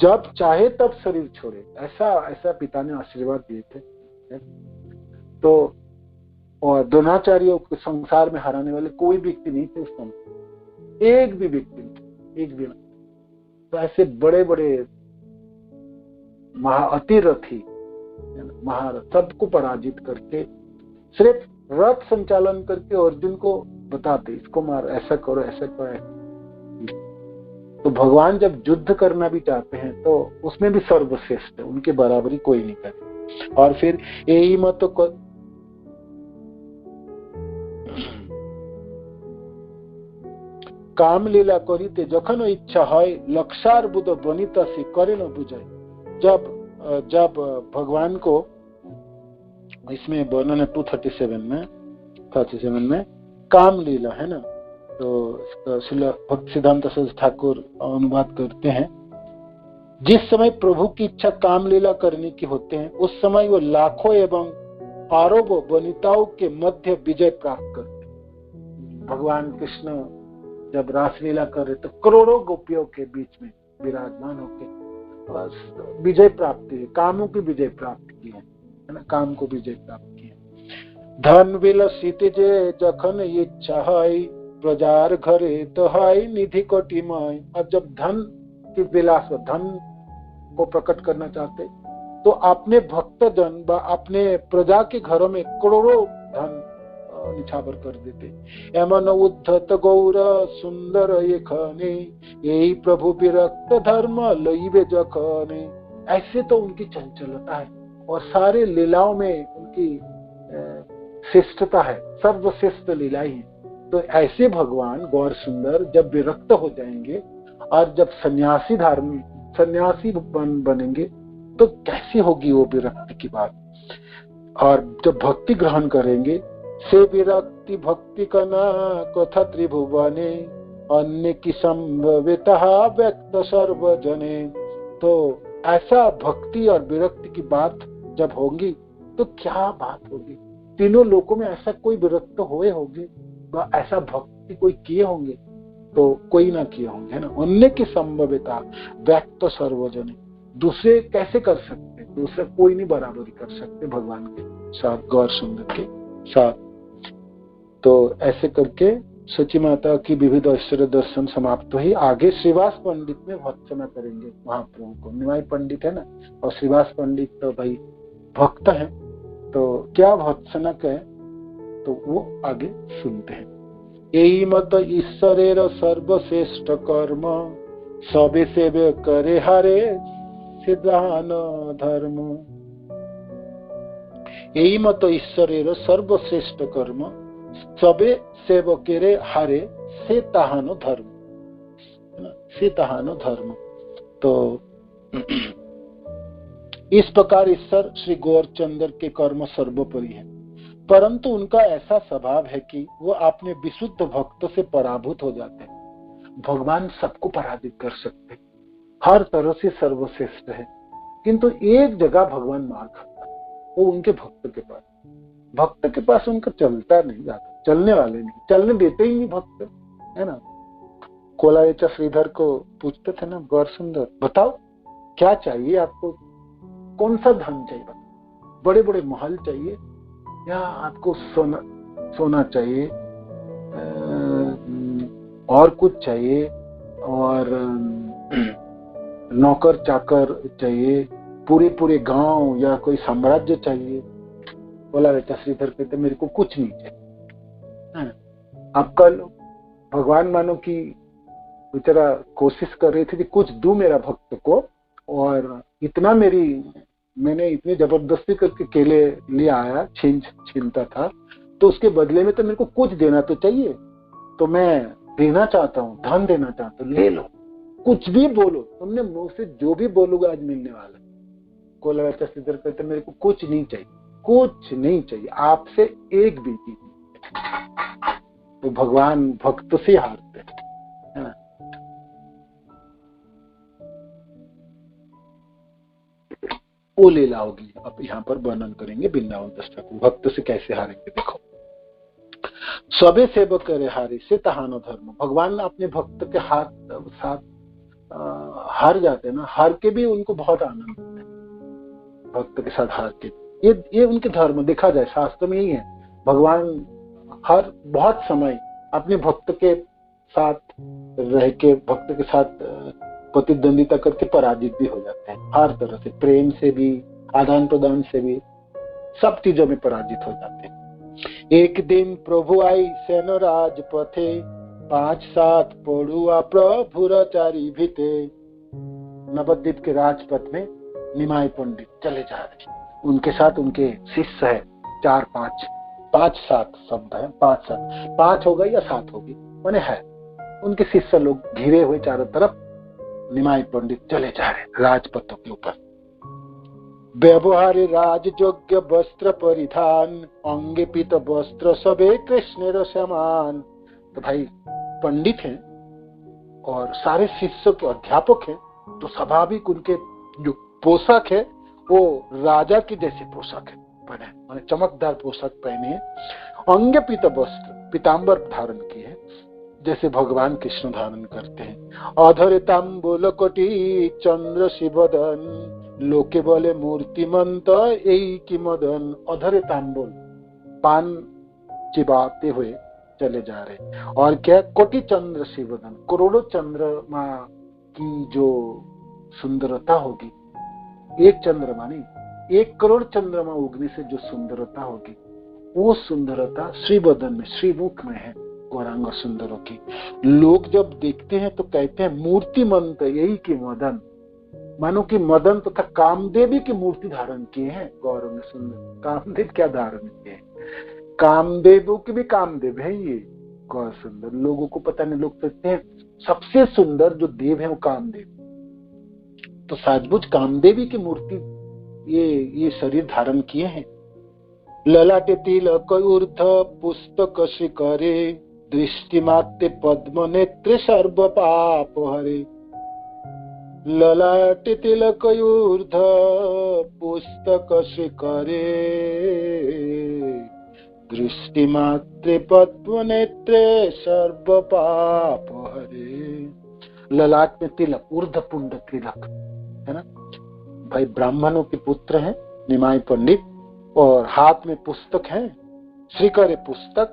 जब चाहे तब शरीर छोड़े, ऐसा पिता ने आशीर्वाद दिए थे। तो और द्रोणाचार्य को संसार में हराने वाले कोई व्यक्ति नहीं थे उस समय, एक भी व्यक्ति नहीं, एक भी नहीं। तो ऐसे बड़े बड़े अतिरथी महारथ सबको पराजित करके सिर्फ रथ संचालन करके अर्जुन को बताते, इसको मार, ऐसा करो, ऐसा करो। तो भगवान जब युद्ध करना भी चाहते हैं तो उसमें भी सर्वश्रेष्ठ है, उनके बराबरी कोई नहीं करे। और फिर यही मत काम लीला करीते जखन इच्छा है लक्षार बुध बनिता से करे न बुझाए। जब भगवान को इसमें वर्णन है 237 में काम लीला है ना, तो श्रील भक्ति सिद्धांत सरस्वती ठाकुर अनुवाद करते हैं, जिस समय प्रभु की इच्छा काम लीला करने की होते हैं उस समय वो लाखों एवं अरबों वनिताओं के मध्य विजय प्राप्त करते हैं। भगवान कृष्ण जब रासलीला कर रहे तो करोड़ों गोपियों के बीच में विराजमान होकर विजय प्राप्त की, कामों की विजय प्राप्त की है ना, काम को विजय प्राप्त की है। धन विलसित जे जखन इच्छा है प्रजार घरे तो है निधि कोटिमय। और जब धन की विलास, धन को प्रकट करना चाहते तो अपने भक्तजन व अपने प्रजा के घरों में करोड़ों धन निछावर कर देते। एमन उद्धत गौर सुंदर ये खने यही प्रभु विरक्त धर्म लईबे जखने। ऐसे तो उनकी चंचलता है और सारे लीलाओं में उनकी श्रेष्ठता है, सर्वश्रेष्ठ लीलाएं हैं। तो ऐसे भगवान गौर सुंदर जब विरक्त हो जाएंगे और जब सन्यासी बनेंगे तो कैसी होगी वो विरक्ति की बात। और जब भक्ति ग्रहण करेंगे से विरक्ति भक्ति कना कथा त्रिभुवने अन्य की संभविता व्यक्त सर्वजने। तो ऐसा भक्ति और विरक्ति की बात जब होगी तो क्या बात होगी, तीनों लोकों में ऐसा कोई विरक्त हुए होंगे, ऐसा भक्ति कोई किए होंगे तो कोई ना किए होंगे, है ना। अन्य की संभविता व्यक्त सर्वजने, दूसरे कैसे कर सकते, दूसरे कोई नहीं बराबरी कर सकते भगवान के साथ, गौर सुंदर के साथ। तो ऐसे करके सची माता की विविध ऐश्वर्य दर्शन समाप्त हुई। आगे श्रीवास पंडित में भर्त्सना करेंगे महाप्रभु को। निमाई पंडित है ना, और श्रीवास पंडित तो भाई भक्त है, तो क्या भर्त्सना कहे तो वो आगे सुनते हैं। यही मत ईश्वरेर सर्वश्रेष्ठ कर्म सबे सेवे करे हरे सिद्धान धर्म। यही मत ईश्वरेर सर्वश्रेष्ठ कर्म सबे सेवकेरे हारे से ताहानो धर्म, से ताहानो धर्म। तो इस प्रकार ईश्वर श्री गौरचंद्र के कर्म सर्वोपरि है, परंतु उनका ऐसा स्वभाव है कि वो अपने विशुद्ध भक्त से पराभूत हो जाते हैं। भगवान सबको पराजित कर सकते हैं, हर तरह से सर्वश्रेष्ठ है, किंतु एक जगह भगवान मार खाता है, वो उनके भक्त के पास। भक्त के पास उनका चलता नहीं जाता, चलने वाले नहीं, चलने देते ही नहीं भक्त, है ना। कोलावेचा श्रीधर को पूछते थे ना गौर सुंदर, बताओ क्या चाहिए आपको, कौन सा धन चाहिए, बड़े बड़े महल चाहिए या आपको सोना चाहिए और कुछ चाहिए, और नौकर चाकर चाहिए, पूरे गांव या कोई साम्राज्य चाहिए। बोला बेटा श्रीधर कहते मेरे को कुछ नहीं चाहिए। अब कल भगवान मानो की बेचारा कोशिश कर रही थी कि कुछ दूं मेरा भक्त को, और इतना मैंने इतनी जबरदस्ती करके केले ले आया, छीनता था, तो उसके बदले में तो मेरे को कुछ देना तो चाहिए, तो मैं देना चाहता हूँ, धन देना चाहता हूँ, ले लो, कुछ भी बोलो, तुमने मुंह से जो भी बोलोगे आज मिलने वाला। कोलावेचा श्रीधर कहते मेरे को कुछ नहीं चाहिए, कुछ नहीं चाहिए, आपसे एक भी चीज नहीं। तो भगवान भक्त से हारते है ना। वो लीला होगी अब यहाँ पर वर्णन करेंगे वृंदावन दास ठाकुर भक्त से कैसे हारेंगे। देखो, सबे सेवक करे हारे से तहानो धर्म। भगवान अपने भक्त के साथ हार जाते हैं ना, हार के भी उनको बहुत आनंद होता है, भक्त के साथ हार के। ये उनके धर्म देखा जाए शास्त्र में यही है। भगवान हर बहुत समय अपने भक्त के साथ रह के, भक्त के साथ प्रतिद्वंदिता करके पराजित भी हो जाते हैं, हर तरह से, प्रेम से भी, आदान प्रदान से भी, सब चीजों में पराजित हो जाते हैं। एक दिन प्रभु आई सेन राजपथे 5-7 पड़ुआ प्रभुराचारी भीते। नवद्वीप के राजपथ में निमाई पंडित चले जा रहे, उनके साथ उनके शिष्य है 5-7 शब्द है, 5 हो गई या 7 होगी, मैंने है उनके शिष्य लोग घिरे हुए चारों तरफ। निमाई पंडित चले जा रहे राजपथों के ऊपर। व्यवहार राजयोग्य वस्त्र परिधान, अंगे पीत वस्त्र सबे कृष्ण समान। तो भाई पंडित हैं और सारे शिष्यों के अध्यापक हैं, तो स्वाभाविक उनके जो पोशाक है वो राजा की जैसे पोशाक है पहने, माने चमकदार पोशाक पहने हैं। अंगे पीत वस्त्र पीताम्बर धारण किए हैं जैसे भगवान कृष्ण धारण करते हैं। अधरे तांबूल कोटि चंद्र शिवदन, लोके बोले मूर्तिमंत यही की मदन। अधरे तांबूल पान चिबाते हुए चले जा रहे। और क्या, कोटि चंद्र शिवदन, करोड़ों चंद्रमा की जो सुंदरता होगी, एक चंद्रमा नहीं 1 करोड़ चंद्रमा उगने से जो सुंदरता होगी, वो सुंदरता श्रीवदन में, श्रीमुख में है गौरांग सुंदरों की। लोग जब देखते हैं तो कहते हैं मूर्तिमंत यही की मदन, मानो कि मदन तथा कामदेवी की मूर्ति धारण किए हैं गौरांग सुंदर। कामदेव क्या धारण किए, कामदेवों के भी कामदेव है ये गौर सुंदर। लोगों को पता नहीं, लोग कहते हैं सबसे सुंदर जो देव है वो कामदेव, तो सचमुच कामदेवी की मूर्ति ये शरीर धारण किए हैं। ललाटे तिलक ऊर्ध पुस्तक शिखरे, दृष्टि माते पद्म नेत्रे सर्व पाप हरे। ललाटे तिलक ऊर्ध पुस्तक शिखरे, दृष्टि मात्रे पद्म नेत्रे सर्व पाप हरे। ललाट में तिलक, ऊर्ध पुंड तिलक है ना। भाई ब्राह्मणों के पुत्र हैं निमाई पंडित, और हाथ में पुस्तक है, श्रीकर पुस्तक,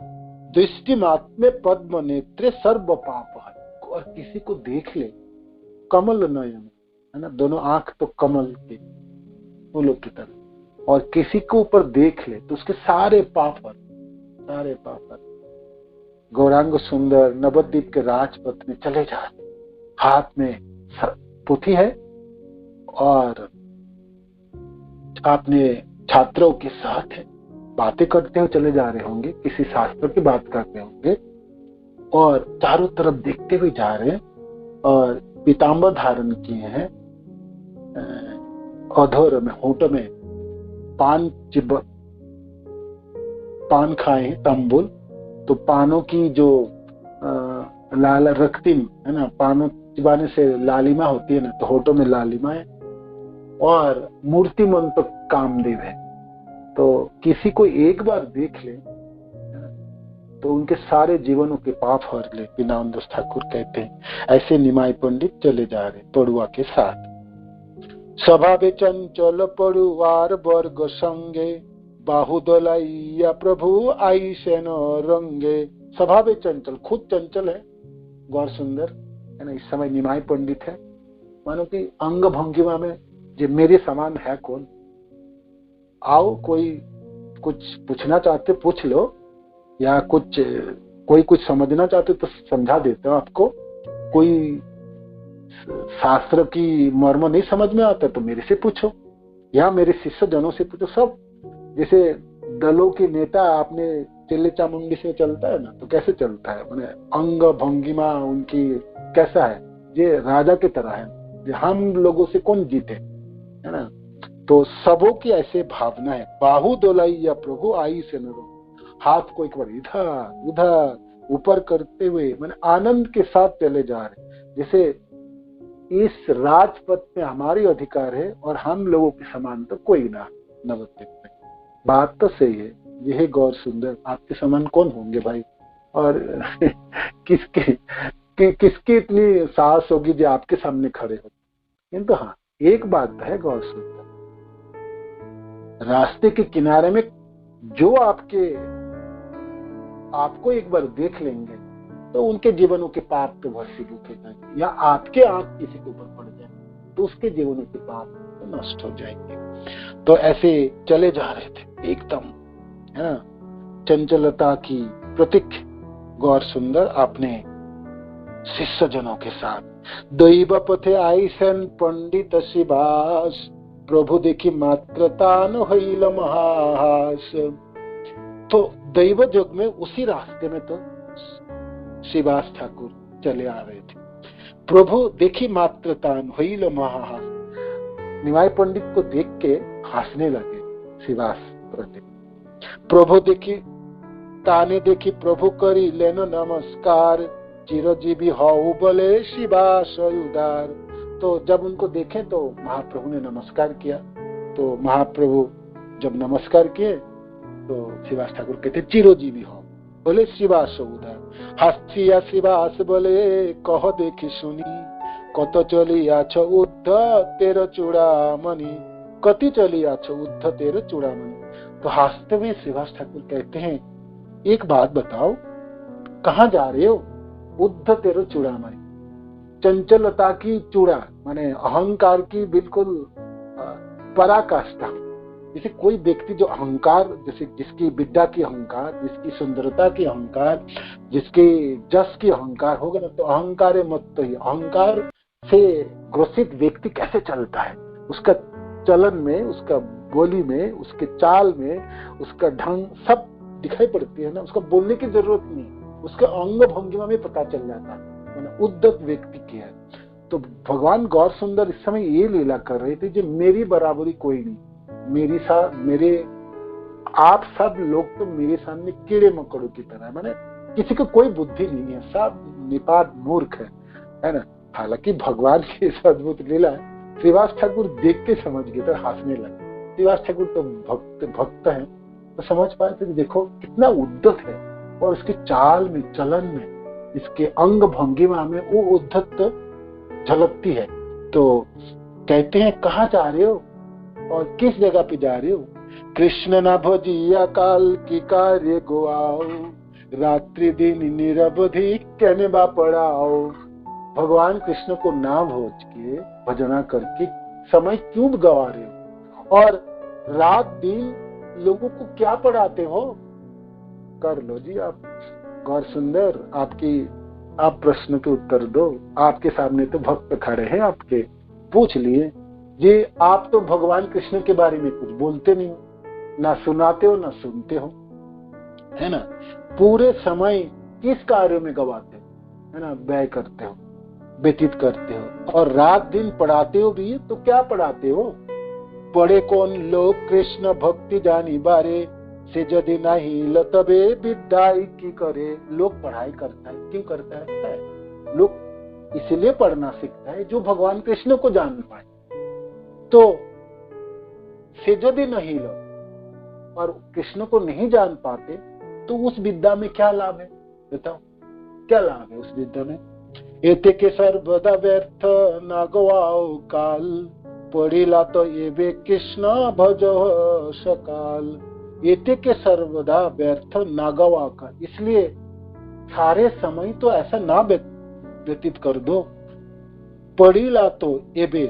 दृष्टि मात्रे पद्म नेत्रे सर्व पाप हरे। और किसी को देख ले, कमल नयन है ना, दोनों आंख तो कमल के फूलों की तरह, और किसी को ऊपर देख ले तो उसके सारे पाप हर, सारे पाप हर। गौरांग सुंदर नवद्वीप के राजपथ में चले जा रहे, हाथ में पोथी है और अपने छात्रों के साथ है, बातें करते हुए चले जा रहे होंगे, किसी शास्त्र की बात करते होंगे, और चारों तरफ देखते हुए जा रहे हैं। और पीताम्बर धारण किए हैं, अधर में, होंठ में पान खाए हैं, तंबुल। तो पानों की जो लाल रक्तिम है ना, पानों चिबाने से लालिमा होती है ना, तो होठों में लालिमा है। और मूर्तिमंत तो कामदेव है, तो किसी को एक बार देख ले तो उनके सारे जीवनों के पाप हर ले, पीनामदास ठाकुर कहते हैं। ऐसे निमाई पंडित चले जा रहे पड़ुआ के साथ। स्वभावे चंचल पड़ुआर वर्ग संगे, बाहु दलाइया प्रभु आई से न रंगे। स्वभावे चंचल, खुद चंचल है गौर सुंदर है ना। इस समय निमाई पंडित है, मानो कि अंग भंगिमा में जो मेरे समान है कौन, आओ कोई कुछ पूछना चाहते पूछ लो, या कोई कुछ समझना चाहते तो समझा देता हूं आपको। कोई शास्त्र की मर्म नहीं समझ में आता तो मेरे से पूछो, या मेरे शिष्य जनों से पूछो। सब जैसे दलों के नेता आपने चिल्ले चामुंडी से चलता है ना, तो कैसे चलता है, मैंने अंग भंगिमा उनकी कैसा है, ये राजा की तरह है, हम लोगों से कौन जीते है ना। तो सबों की ऐसे भावना है। बाहु दोलाई या प्रभु आई से न रो, हाथ को एक बार इधर उधर ऊपर करते हुए मैंने आनंद के साथ चले जा रहे, जैसे इस राजपथ में हमारी अधिकार है और हम लोगों के समान तो कोई ना नवद्वीप में। बात तो सही है, यह गौर सुंदर, आपके समान कौन होंगे भाई, और किसकी इतनी साहस होगी जो आपके सामने खड़े हो। किंतु हाँ, एक बात है गौर सुंदर, रास्ते के किनारे में जो आपको एक बार देख लेंगे तो उनके जीवनों के पाप तो भस्मीभूत हो जाएंगे, या आपके आंख किसी के ऊपर पड़ जाए तो उसके जीवनों के पाप तो नष्ट हो जाएंगे। तो ऐसे चले जा रहे थे एकदम है ना, चंचलता की प्रतीक गौर सुंदर अपने शिष्य जनों के साथ। दैव पथे आईसन पंडित शिवास, प्रभु देखी मात्र तान हईल महाहास। तो दैव जोग में उसी रास्ते में तो श्रीवास ठाकुर चले आ रहे थे। प्रभु देखी मात्र तान हईल महाहास, निमाई पंडित को देख के हंसने लगे श्रीवास प्रति। प्रभु देखी ताने देखी प्रभु करी लेनो नमस्कार, चिरजीवी हऊ बोले श्रीवास उदार। तो जब उनको देखे तो महाप्रभु ने नमस्कार किया। तो महाप्रभु जब नमस्कार किए तो श्रीवास ठाकुर कहते चिरजीवी हो बोले श्रीवास उदार। हास्या श्रीवास बोले कह देखी सुनी, कत चली आछ उद्ध तेर चूड़ामणि, कति चली आछ उद्ध तेर चूड़ामणि। तो हंसते हुए श्रीवास ठाकुर कहते हैं एक बात बताओ, कहाँ जा रहे हो? उद्ध तेर चूड़ामणि, चंचलता की चूड़ा माने अहंकार की बिल्कुल पराकाष्ठा। जैसे कोई व्यक्ति जो अहंकार, जैसे जिसकी विद्या की अहंकार, जिसकी सुंदरता की अहंकार, जिसके जस की अहंकार होगा ना, तो अहंकार मत तो ही अहंकार से ग्रसित व्यक्ति कैसे चलता है, उसका चलन में, उसका बोली में, उसके चाल में, उसका ढंग सब दिखाई पड़ती है ना। उसका बोलने की जरूरत नहीं, उसके अंग भंगिमा में पता चल जाता है उद्धत व्यक्ति की है। तो भगवान गौर सुंदर इस समय ये लीला कर रहे थे जो मेरी बराबरी कोई नहीं, मेरे आप सब लोग तो मेरे सामने कीड़े मकोड़ों की तरह, माने किसी को कोई बुद्धि नहीं है, सब निपात मूर्ख है ना। हालांकि भगवान की अद्भुत लीला है, श्रीवास ठाकुर देख के समझ गए तो हंसने लगे। श्रीवास ठाकुर तो भक्त हैं, तो समझ पाए थे कि देखो कितना उद्धत है, और उसके चाल में, चलन में, इसके अंग भंगिमा में वो उद्धत झलकती है। तो कहते हैं कहाँ जा रहे हो और किस जगह पे जा रहे हो? कृष्ण न भजिया काल की कार्य गुआओ, रात्रि दिन निरवधि कहने बा पड़ाओ। भगवान कृष्ण को ना भोज के भजना करके समय क्यों गवा रहे हो, और रात दिन लोगों को क्या पढ़ाते हो? कर लो जी आप गौर सुंदर, आप प्रश्न के उत्तर दो। आपके सामने तो भक्त खड़े हैं, आपके पूछ लिए जी। आप तो भगवान कृष्ण के बारे में कुछ बोलते नहीं, ना सुनाते हो ना सुनते हो, है ना। पूरे समय किस कार्य में गवाते हो, है ना, व्यय करते हो, व्यतीत करते हो, और रात दिन पढ़ाते हो भी। तो क्या पढ़ाते हो? पढ़े कौन लोग कृष्ण भक्ति जानी बारे, से यदि नहीं लतबे विद्या की करे। लोग पढ़ाई करता है, क्यों करता है? लोग इसलिए पढ़ना सीखता है जो भगवान कृष्ण को जान पाए। तो से यदि नहीं लो और कृष्ण को नहीं जान पाते तो उस विद्या में क्या लाभ है? बताओ क्या लाभ है उस विद्या में? एते के सर्वदा व्यर्थ न गवाओ काल, पढ़िला तो ये कृष्ण भजो सकाल। एते के सर्वदा व्यर्थ न गवा काल, इसलिए सारे समय तो ऐसा ना व्यतीत कर दो। पढ़िला तो एबे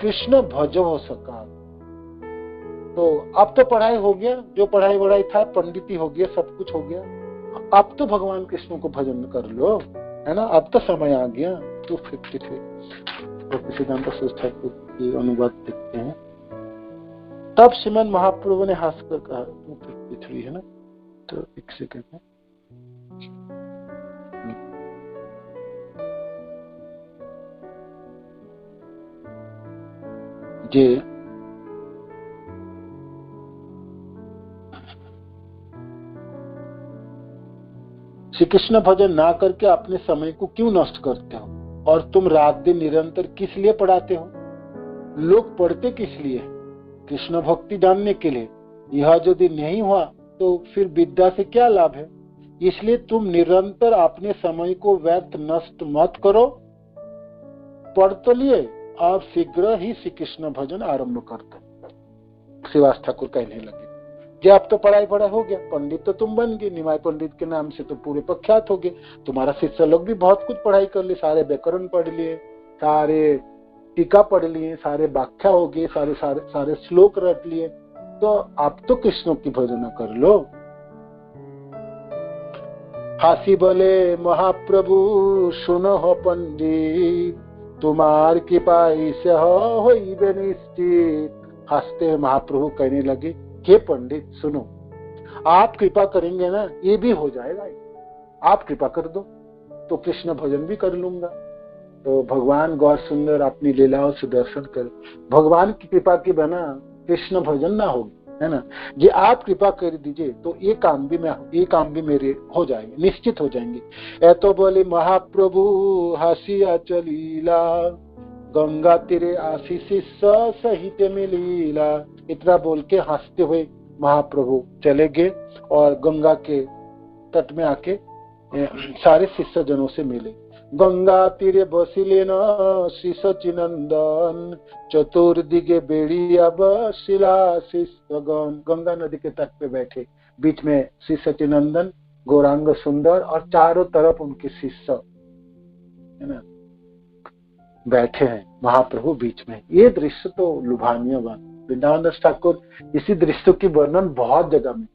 कृष्ण भजो सकाल। तो अब तो पढ़ाई हो गया, जो पढ़ाई वढ़ाई था, पंडिती हो गया, सब कुछ हो गया। अब तो भगवान कृष्ण को भजन कर लो, है ना। अब तो समय आ गया। 253 सिद्धांत ठाकुर की अनुवाद देखते हैं। तब श्रीमन महाप्रभु ने हंसकर कहा, 253 है ना, तो एक सेकंड है। ये श्री कृष्ण भजन ना करके अपने समय को क्यों नष्ट करते हो, और तुम रात दिन निरंतर किस लिए पढ़ाते हो? लोग पढ़ते किस लिए? कृष्ण भक्ति जानने के लिए। यह यदि नहीं हुआ तो फिर विद्या से क्या लाभ है? इसलिए तुम निरंतर अपने समय को व्यर्थ नष्ट मत करो। पढ़ तो लिए, आप शीघ्र ही श्री कृष्ण भजन आरंभ करते। श्रीवास ठाकुर कहने लगे, जे अब तो पढ़ाई हो गया, पंडित तो तुम बन गए, निमाय पंडित के नाम से तो पूरे प्रख्यात हो गए। तुम्हारा शिष्य लोग भी बहुत कुछ पढ़ाई कर लिए, सारे व्याकरण पढ़ लिए, सारे टीका पढ़ लिए, सारे व्याख्या हो गए, सारे श्लोक रट लिए। तो आप तो कृष्ण की भजन कर लो। हासी बोले महाप्रभु सुनो हो पंडित, तुम्हार कृपा से होइबे निश्चित। हंसते हुए महाप्रभु कहने लगे, हे पंडित सुनो, आप कृपा करेंगे ना ये भी हो जाएगा, आप कृपा कर दो तो कृष्ण भजन भी कर लूंगा। तो भगवान गौर सुंदर अपनी लीलाओं से दर्शन कर, भगवान की कृपा के बिना कृष्ण भजन ना होगी, है ना। ये आप कृपा कर दीजिए तो ये काम भी मेरे हो जाएंगे, निश्चित हो जाएंगे। ए तो बोले महाप्रभु हसिया चलीला, गंगा तीरे आशीष सहित मिलीला। इतना बोल के हंसते हुए महाप्रभु चले गए और गंगा के तट में आके सारे शिष्य जनों से मिले। गंगा तीरे बसिले न श्री सचिनंदन, चतुर्दिगे बेड़िया बसिला शिष्यगण। गंगा नदी के तट पे बैठे, बीच में श्री सचिनंदन, गौरांग सुंदर और चारों तरफ उनके शिष्य, है ना, बैठे हैं, महाप्रभु बीच में। ये दृश्य तो लुभानीय बात। वृंदावन दास ठाकुर इसी दृश्य की वर्णन बहुत जगह में,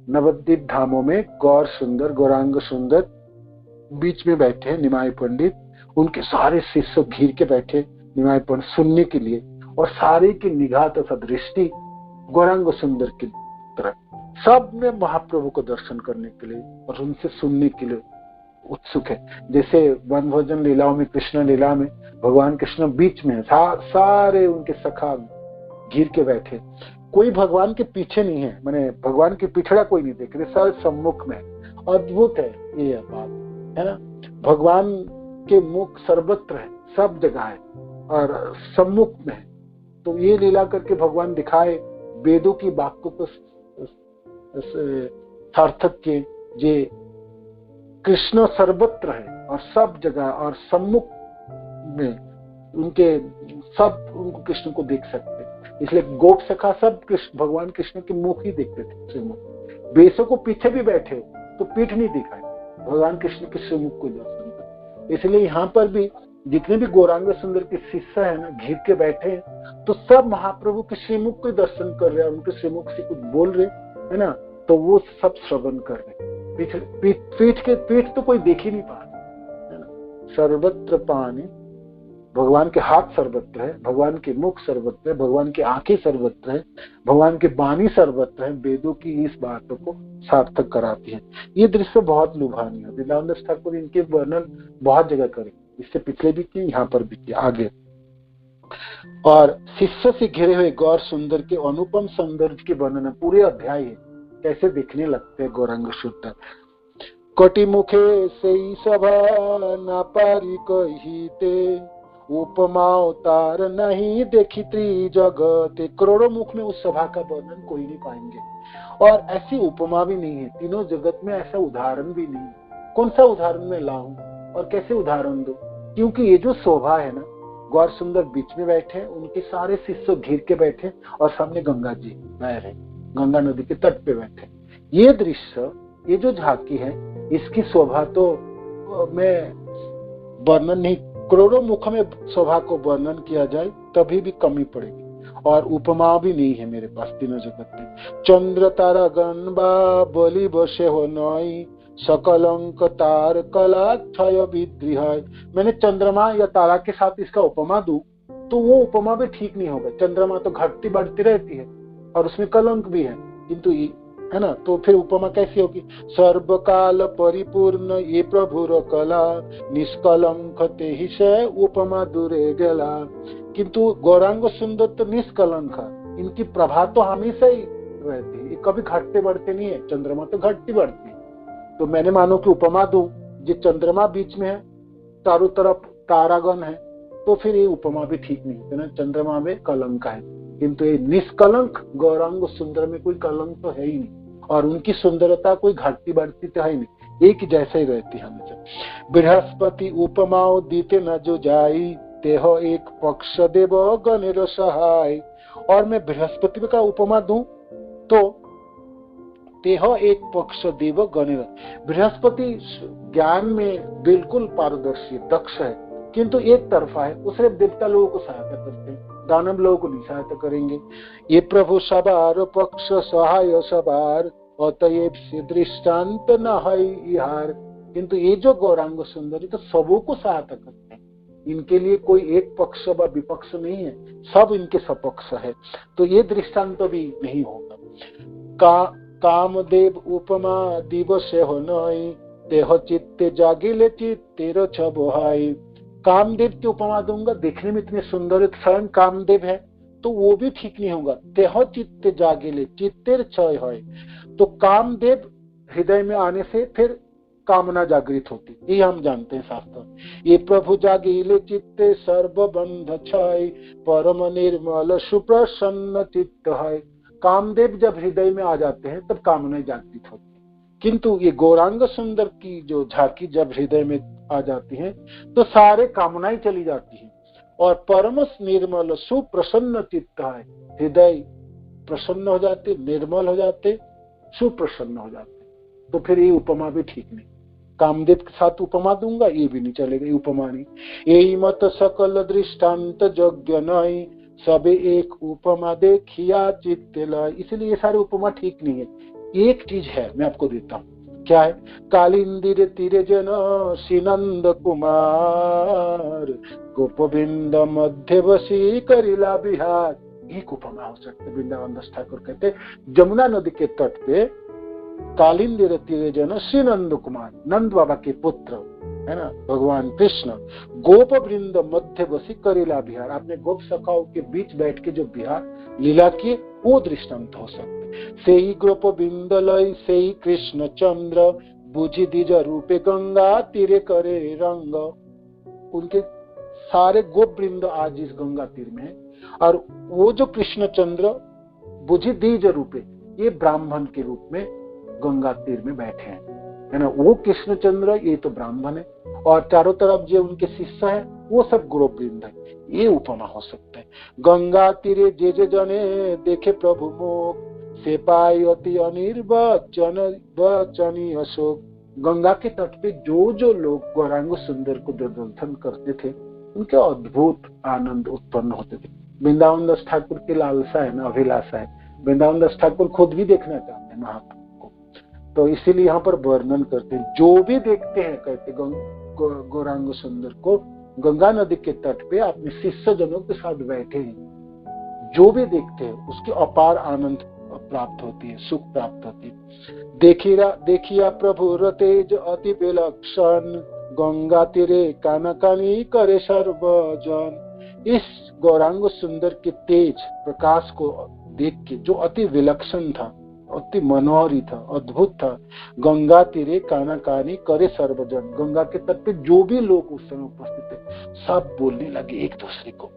नवद्वीप धामों में गौर सुंदर, गौरांग सुंदर बीच में बैठे हैं, निमाई पंडित, उनके सारे शिष्य घिर के बैठे निमाई पंडित सुनने के लिए, और सारे की निगाह तथा दृष्टि गौरांग सुंदर की तरफ, सब में महाप्रभु को दर्शन करने के लिए और उनसे सुनने के लिए उत्सुक है। जैसे वन भोजन लीलाओं में, कृष्ण लीला में भगवान कृष्ण बीच में है, सारे उनके सखा घिर के बैठे, कोई भगवान के पीछे नहीं है, माने भगवान के पिछड़ा कोई नहीं देख रहे, सारे सम्मुख में। अद्भुत है ये बात, है ना। भगवान के मुख सर्वत्र है, सब जगह है और सम्मुख में है। तो ये लीला करके भगवान दिखाए वेदों की वाक्यों को सार्थक के, जे कृष्ण सर्वत्र है और सब जगह और सम्मुख में उनके, सब उनको कृष्ण को देख सकते। इसलिए गोप सखा सब कृष्ण, भगवान कृष्ण के मुख ही देखते थे, श्रीमुख। बेसों को पीछे भी बैठे हो तो पीठ नहीं दिखाई, भगवान कृष्ण के श्रीमुख को दर्शन कर। इसलिए यहाँ पर भी जितने भी गौरांग सुंदर के शिष्य है ना, घिर के बैठे हैं, तो सब महाप्रभु के श्रीमुख को दर्शन कर रहे हैं, उनके श्रीमुख से कुछ बोल रहे है ना, तो वो सब श्रवण कर रहे। पीठ तो कोई देख ही नहीं पा रहा, है ना। सर्वत्र पानी, भगवान के हाथ सर्वत्र है, भगवान के मुख सर्वत्र है, भगवान की आंखें सर्वत्र है, भगवान के वाणी सर्वत्र है। वेदों की इस बातों को सार्थक कराती है। ये दृश्य बहुत लुभानी है। वृंदावन दास ठाकुर इनके वर्णन बहुत जगह करे, इससे पिछले भी किए, यहाँ पर भी किए, आगे। और शिष्य से घिरे हुए गौर सुंदर के अनुपम सौंदर्य के वर्णन पूरे अध्याय है, कैसे दिखने लगते हैं गौरांग सुंदर। कटी मुखे से सभा न पारी कहीते, उपमा अवतार नहीं देखी त्रिजगत। करोड़ों मुख में उस सभा का वर्णन कोई नहीं पाएंगे, और ऐसी उपमा भी नहीं है, तीनों जगत में ऐसा उदाहरण भी नहीं है। कौन सा उदाहरण मैं लाऊं और कैसे उदाहरण दूं? क्योंकि ये जो शोभा है ना, गौर सुंदर बीच में बैठे, उनके सारे शिष्य घिर के बैठे और सामने गंगा जी बह रहे, गंगा नदी के तट पे बैठे। ये दृश्य, ये जो झांकी है, इसकी शोभा तो मैं वर्णन नहीं, करोड़ों मुख में शोभा को वर्णन किया जाए तभी भी कमी पड़ेगी, और उपमा भी नहीं है मेरे पास तीनों जगत में। चंद्र तारा गणबा बलि बसे हो नई, सकल अंक तार कला क्षय विद्रिह। मैंने चंद्रमा या तारा के साथ इसका उपमा दूं तो वो उपमा भी ठीक नहीं होगा। चंद्रमा तो घटती बढ़ती रहती है और उसमें कलंक भी है, किंतु है ना, तो फिर उपमा कैसी होगी? सर्वकाल परिपूर्ण ये प्रभुर कला, निष्कलंक ते ही से उपमा दूरे गेला। किंतु गौरांग सुंदर तो निष्कलंक, इनकी प्रभा तो हमेशा ही रहती है, ये कभी घटते बढ़ते नहीं है। चंद्रमा तो घटती बढ़ती है, तो मैंने मानो कि उपमा दूं, जो चंद्रमा बीच में है, चारों तरफ तारागण है, तो फिर ये उपमा भी ठीक नहीं है ना। चंद्रमा में कलंक है, किंतु ये निष्कलंक गौरांग सुंदर में कोई कलंक तो है ही नहीं, और उनकी सुंदरता कोई घटती बढ़ती तो है नहीं, एक जैसे ही रहती है हमेशा। बृहस्पति उपमाओ दीते न जो जाई, तेह एक पक्ष देव गणेर सहाय। और मैं बृहस्पति का उपमा दूं तो तेह एक पक्ष देव गणेर। बृहस्पति ज्ञान में बिल्कुल पारदर्शी, दक्ष है, किंतु एक तरफा है, वो सिर्फ देवता लोगों को सहायता करते हैं, दानव लोगों को नहीं सहायता करेंगे। ये प्रभु सबार पक्ष सहाय सबार, अतएव से दृष्टांत न है इहार। किंतु ये जो गौरांग सुंदरी तो सबों को सहायता करते हैं, इनके लिए कोई एक पक्ष व विपक्ष नहीं है, सब इनके सपक्ष है। तो ये दृष्टांत तो भी नहीं होगा। कामदेव उपमा दिवस हो नई, तेह चित्ते जागिले चित्तेर छबहाई। कामदेव की उपमा दूंगा, देखने में इतने सुंदर स्वयं कामदेव है, तो वो भी ठीक नहीं होगा। तेह चित्ते जागिले चित्तेर छय है, तो कामदेव हृदय में आने से फिर कामना जागृत होती, ये हम जानते हैं शास्त्र। ये प्रभु जागिले चित्ते सर्व बंध छय, परम निर्मल सुप्रसन्न चित्त है। कामदेव जब हृदय में आ जाते हैं तब कामनाएं जागृत होती है। किंतु ये गौरांग सुंदर की जो झांकी जब हृदय में आ जाती है तो सारे कामनाएं चली जाती हैं, और परम निर्मल सुप्रसन्न चित्त है, हृदय प्रसन्न हो जाते, निर्मल हो जाते, सुप्रसन्न हो जाते। तो फिर ये उपमा भी ठीक नहीं। कामदेव के साथ उपमा दूंगा, ये भी नहीं चलेगा, ये उपमा नहीं। यही मत सकल दृष्टांत यज्ञ नहीं, सबे एक उपमा देखिया चित्त लय। इसलिए ये सारे उपमा ठीक नहीं है। एक चीज है, मैं आपको देता हूँ, क्या है? कालिंदिर तीरे जन सिनंद कुमार, गोपबिंद मध्य बसी करिला बिहार। एक उपमा हो सकती है। वृंदावन दास ठाकुर कहते जमुना नदी के तट पे कालिंदिर तीरे जन श्री नंद कुमार, नंद बाबा के पुत्र है ना, भगवान कृष्ण, गोप वृंद मध्य बसी करेला बिहार। आपने गोप सखाओं के बीच बैठ के जो बिहार लीला किए, वो दृष्टांत हो सकते। से ही गोप वृंद लय से ही कृष्ण चंद्र, बुझी दिज रूपे गंगा तीरे करे रंग। उनके सारे गोप वृंद आज इस गंगा तीर में है, और वो जो कृष्ण चंद्र बुझी दीज रूपे, ये ब्राह्मण के रूप में गंगा तीर में बैठे हैं, है ना। वो कृष्णचंद्र, ये तो ब्राह्मण है, और चारों तरफ जो उनके शिष्य है वो सब गोपवृंद है। ये उपमा हो सकता है। गंगा तीरे जे जे जने देखे प्रभु मुख, से पाई अति अनिर्वचन वचनी अशोक। गंगा के तट पे जो जो लोग गौरांग सुंदर को दर्शन करते थे, उनके अद्भुत आनंद उत्पन्न होते थे। वृंदावन दास ठाकुर की लालसा है ना, अभिलाषा है। वृंदावन दास ठाकुर खुद भी देखना चाहते हैं महाप्रभु, तो इसीलिए यहाँ पर वर्णन करते हैं। जो भी देखते हैं, कहते गौरांग सुंदर को गंगा नदी के तट पे अपने शिष्य जनों के साथ बैठे हैं, जो भी देखते हैं उसकी अपार आनंद प्राप्त होती है, सुख प्राप्त होती है। देखिया प्रभु तेज अति विलक्षण, गंगा तीरे काना कानी करे सर्वजन। इस गौरांग सुंदर के तेज प्रकाश को देख के, जो अति विलक्षण था, अति मनोहरी था, अद्भुत था, गंगा तीरे कानाकानी करे सर्वजन। गंगा के तट पे जो भी लोग उस समय उपस्थित थे, सब बोलने लगे एक दूसरे को,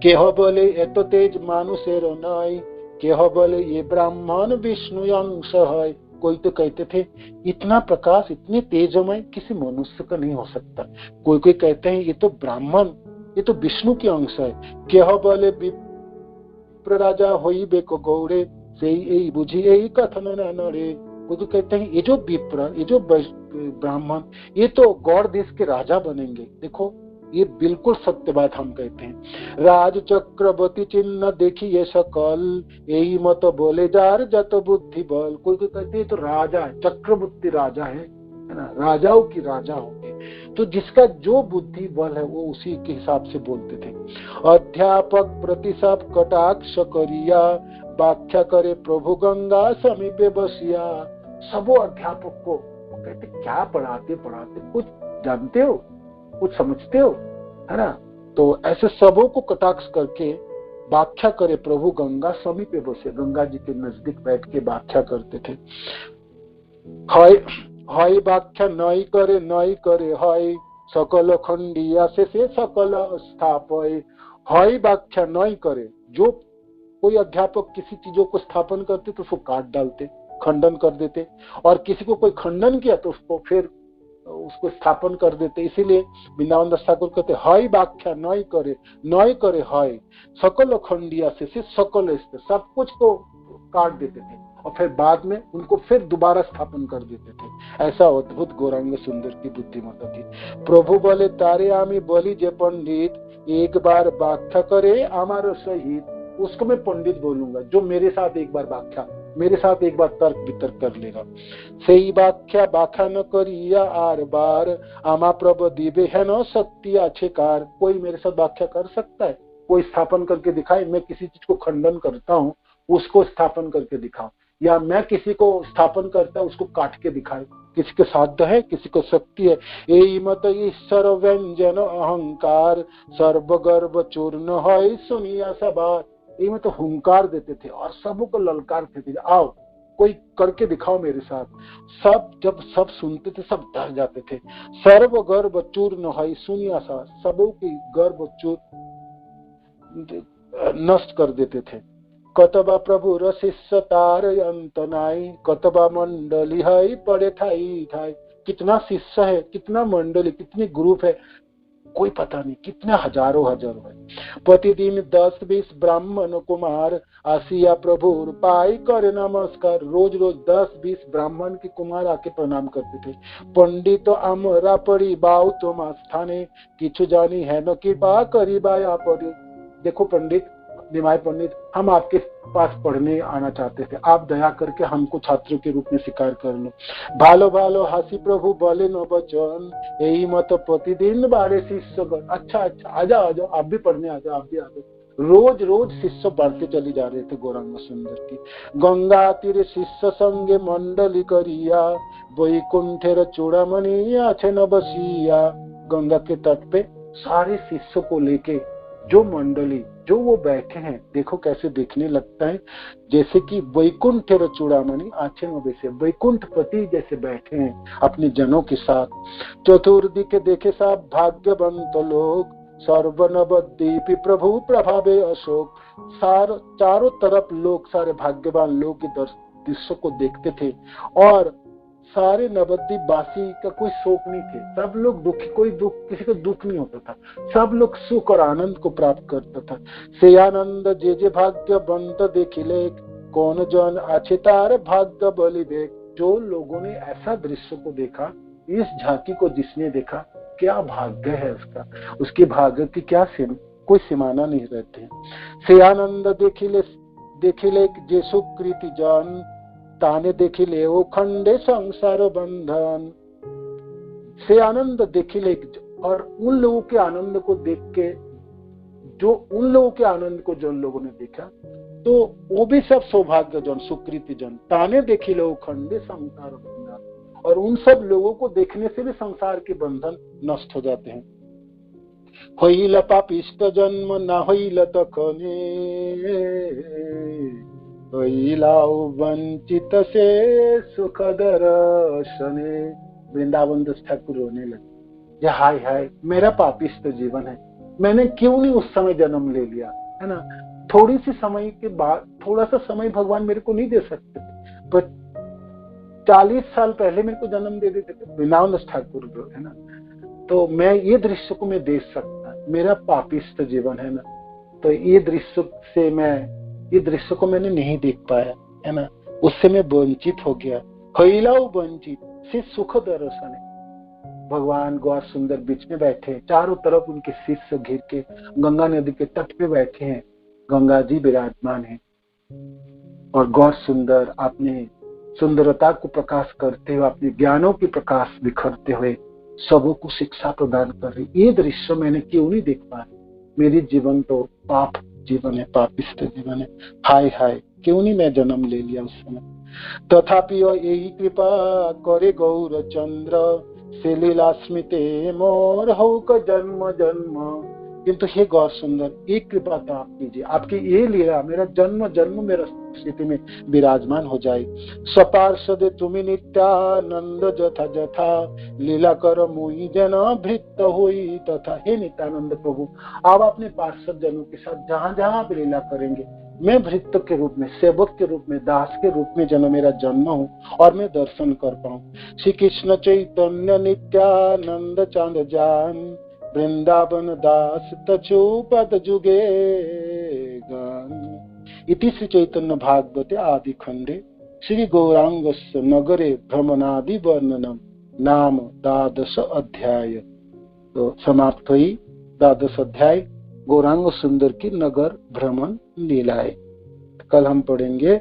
केह बोले एतो तेज मानुषेर नाई, केह बोले ये ब्राह्मण विष्णु अंश है। कोई तो कहते थे इतना प्रकाश इतने तेजमय किसी मनुष्य का नहीं हो सकता। कोई कोई कहते हैं ये तो ब्राह्मण, ये तो विष्णु के अंश है। केह बोले विप्र राजा होई बेको गौरे, से यही बुझी यही कथन न नरे। वो तो कहते हैं ये जो विप्र, ये जो ब्राह्मण, ये तो गौड़ देश के राजा बनेंगे। देखो ये बिल्कुल सत्य बात हम कहते हैं। राज चक्रवर्ती चिन्ह देखिए सकल, यही मत बोले जार जत बुद्धि बल। कोई कोई कहते हैं तो राजा है, चक्रवर्ती राजा है ना, राजाओं की राजा होंगे। तो जिसका जो बुद्धि बल है वो उसी के हिसाब से बोलते थे। अध्यापक प्रतिशत कटाक्ष करिया, व्याख्या करे प्रभु गंगा समीपे बसिया। सबो अध्यापक को कहते क्या पढ़ाते कुछ जानते हो, कुछ समझते हो, है ना। तो ऐसे सबों को कटाक्ष करके व्याख्या करे प्रभु गंगा समीपे बसे, गंगा जी के नजदीक बैठ के व्याख्या करते थे। हाय व्याख्या नई करे हाय, सकल खंडिया से सकल स्थापय। हाय व्याख्या नई करे, जो कोई अध्यापक किसी चीजों को स्थापन करते तो उसको काट डालते, खंडन कर देते, और किसी को कोई खंडन किया तो उसको फिर उसको स्थापन कर देते। इसीलिए वृंदावन दास ठाकुर कहते हाय व्याख्या नई करे हाय, सकल खंडिया से सकल, सब कुछ को काट देते थे और फिर बाद में उनको फिर दोबारा स्थापन कर देते थे। ऐसा अद्भुत गौरांग सुंदर की बुद्धिमत्ता थी। प्रभु बोले तारे आमी बोली जे पंडित, एक बार व्याख्या करे हमारो सहित। उसको मैं पंडित बोलूंगा जो मेरे साथ एक बार व्याख्या मेरे साथ एक बार तर्क वितर्क कर लेगा। सही व्याख्या बाखा न करिया आर बार, आमा प्रभ दिवे है न शक्ति आछेकार। कोई मेरे साथ व्याख्या कर सकता है? कोई स्थापन करके दिखाए। मैं किसी चीज को खंडन करता हूँ, उसको स्थापन करके दिखाओ, या मैं किसी को स्थापन करता हूँ उसको काट के दिखाए। किसी के साध्य है, किसी को शक्ति है। यही मत ईश्वर व्यंजन अहंकार, सर्वगर्भ चूर्ण है सुनिया सबार। ये में तो हुंकार देते थे और सबको ललकारते थे, आओ कोई करके दिखाओ मेरे साथ। सब जब सब सुनते थे सब डर जाते थे। सर्व गर्भ चूर्ण है सुनिया सा, सबों की गर्भ चूर नष्ट कर देते थे। कतबा प्रभु रशिष्य तार अंत नाई, कतबा मंडली है पड़े ठाई ठाई। कितना शिष्य है, कितना मंडली, कितनी ग्रुप है, कोई पता नहीं, कितने हजारों है। प्रतिदिन 10-20 ब्राह्मण कुमार, आसिया प्रभु पाई कर नमस्कार। रोज रोज 10-20 ब्राह्मण के कुमार आके प्रणाम करते थे। पंडित आमरा पड़ी बाऊ तुम स्थाने, किछु जानी है न कृपा करी बाया पड़ी। देखो पंडित, निमाय पंडित, हम आपके पास पढ़ने आना चाहते थे, आप दया करके हमको छात्रों के रूप में स्वीकार कर लो। भालो भालो हासी प्रभु बोले न बचन, यही मत प्रतिदिन बारे शिष्य। अच्छा अच्छा, आ जाओ आप भी पढ़ने आ जाओ, आप भी आ जाओ। रोज रोज शिष्य बढ़ते चली जा रहे थे गौरांग सुंदर की। गंगा तीर शिष्य संगे मंडली करिया, वैकुंठेर चूड़ामणि आछे न बसिया। गंगा के तट पे सारे शिष्य को लेके जो मंडली, जो वो बैठे हैं, देखो कैसे देखने लगता है जैसे कि वैकुंठ चूड़ामणि आछे में वैसे वैकुंठ पति जैसे बैठे हैं अपने जनों के साथ। चतुर्दी के देखे साहब भाग्यवंत लोग, सर्वनवद्वीपी प्रभु प्रभावे अशोक। चारों तरफ लोग, सारे भाग्यवान लोग के दृश्य को देखते थे और सारे नवद्वीप वासी का कोई शोक नहीं थे। सब लोग दुखी, कोई दुख, किसी को दुख नहीं होता था। सब लोग सुख और आनंद को प्राप्त करता था। से आनंद जे भाग्यवंत देखिले, कौन जन आछे तार भाग्य बलि देख। जो लोगों ने ऐसा दृश्य को देखा, इस झांकी को जिसने देखा, क्या भाग्य है उसका, उसके भाग्य की क्या कोई सीमाना नहीं रहते। से आनंद देखिले जे सुकृति जन, ताने देखिले ओ खंडे संसार बंधन। से आनंद देखिले, और उन लोगों के आनंद को देख के, जो उन लोगों के आनंद को जो लोगों ने देखा, तो वो भी सब सौभाग्य जन, सुकृति जन। ताने देखिले ओ खंडे संसार बंधन, और उन सब लोगों को देखने से भी संसार के बंधन नष्ट हो जाते हैं। होइल पापिष्ट जन्म ना होइल तखने, वंचित से सुख दर्शने। वृंदावन दास ठाकुर रोने लगे, हाय हाय मेरा पापिष्ट जीवन है, मैंने क्यों नहीं उस समय जन्म ले लिया, है ना। थोड़ी सी समय के बाद, थोड़ा सा समय भगवान मेरे को नहीं दे सकते थे, पर 40 साल पहले मेरे को जन्म दे देते थे। वृंदावन दास ठाकुर, है ना। तो मैं ये दृश्य को मैं देख सकता, मेरा पापिष्ट जीवन है ना। तो ये दृश्य को मैंने नहीं देख पाया, है ना। उससे मैं वंचित हो गया। हईलाऊ वंचित से सुख दर्शन है। भगवान गौर सुंदर बीच में बैठे, चारों तरफ उनके शिष्य घिर के गंगा नदी के तट पे बैठे हैं। गंगा जी विराजमान है और गौर सुंदर अपने सुंदरता को प्रकाश करते हुए, अपने ज्ञानों की प्रकाश बिखरते हुए सबों को शिक्षा प्रदान कर रही। ये दृश्य मैंने क्यों नहीं देख पाया। मेरी जीवन तो पाप जीवन है, पापिष्ट जीवन है। हाय हाय क्यों नहीं मैं जन्म ले लिया उस समय। तथापि यही कृपा करे गौर चंद्र, से लीला स्मिते मोर हौक जन्म जन्म। किंतु हे गौर सुंदर, एक कृपा तो आप कीजिए, आपकी ये लीला मेरा जन्म जन्म मेरा स्थिति में विराजमान हो जाए। स्वपार्षद तुम्हें नित्यानंद जथा जथा, लीला कर मुई जन भृत हुई तथा। हे नित्यानंद प्रभु, आप अपने पार्षद जनों के साथ जहां जहां आप लीला करेंगे, मैं भृत्य के रूप में, सेवक के रूप में, दास के रूप में जन मेरा जन्म हो और मैं दर्शन कर पाऊं। श्री कृष्ण चैतन्य नित्यानंद चांद जान, वृंदावन दास तचु पद जुगे गान। इति श्री चैतन्य भागवते आदि खंडे श्री गौरांगस्य नगरे भ्रमणादि वर्णनम नाम 12 अध्याय। तो समाप्त हुई 12 अध्याय गौरांग सुंदर की नगर भ्रमण लीलाएं। कल हम पढ़ेंगे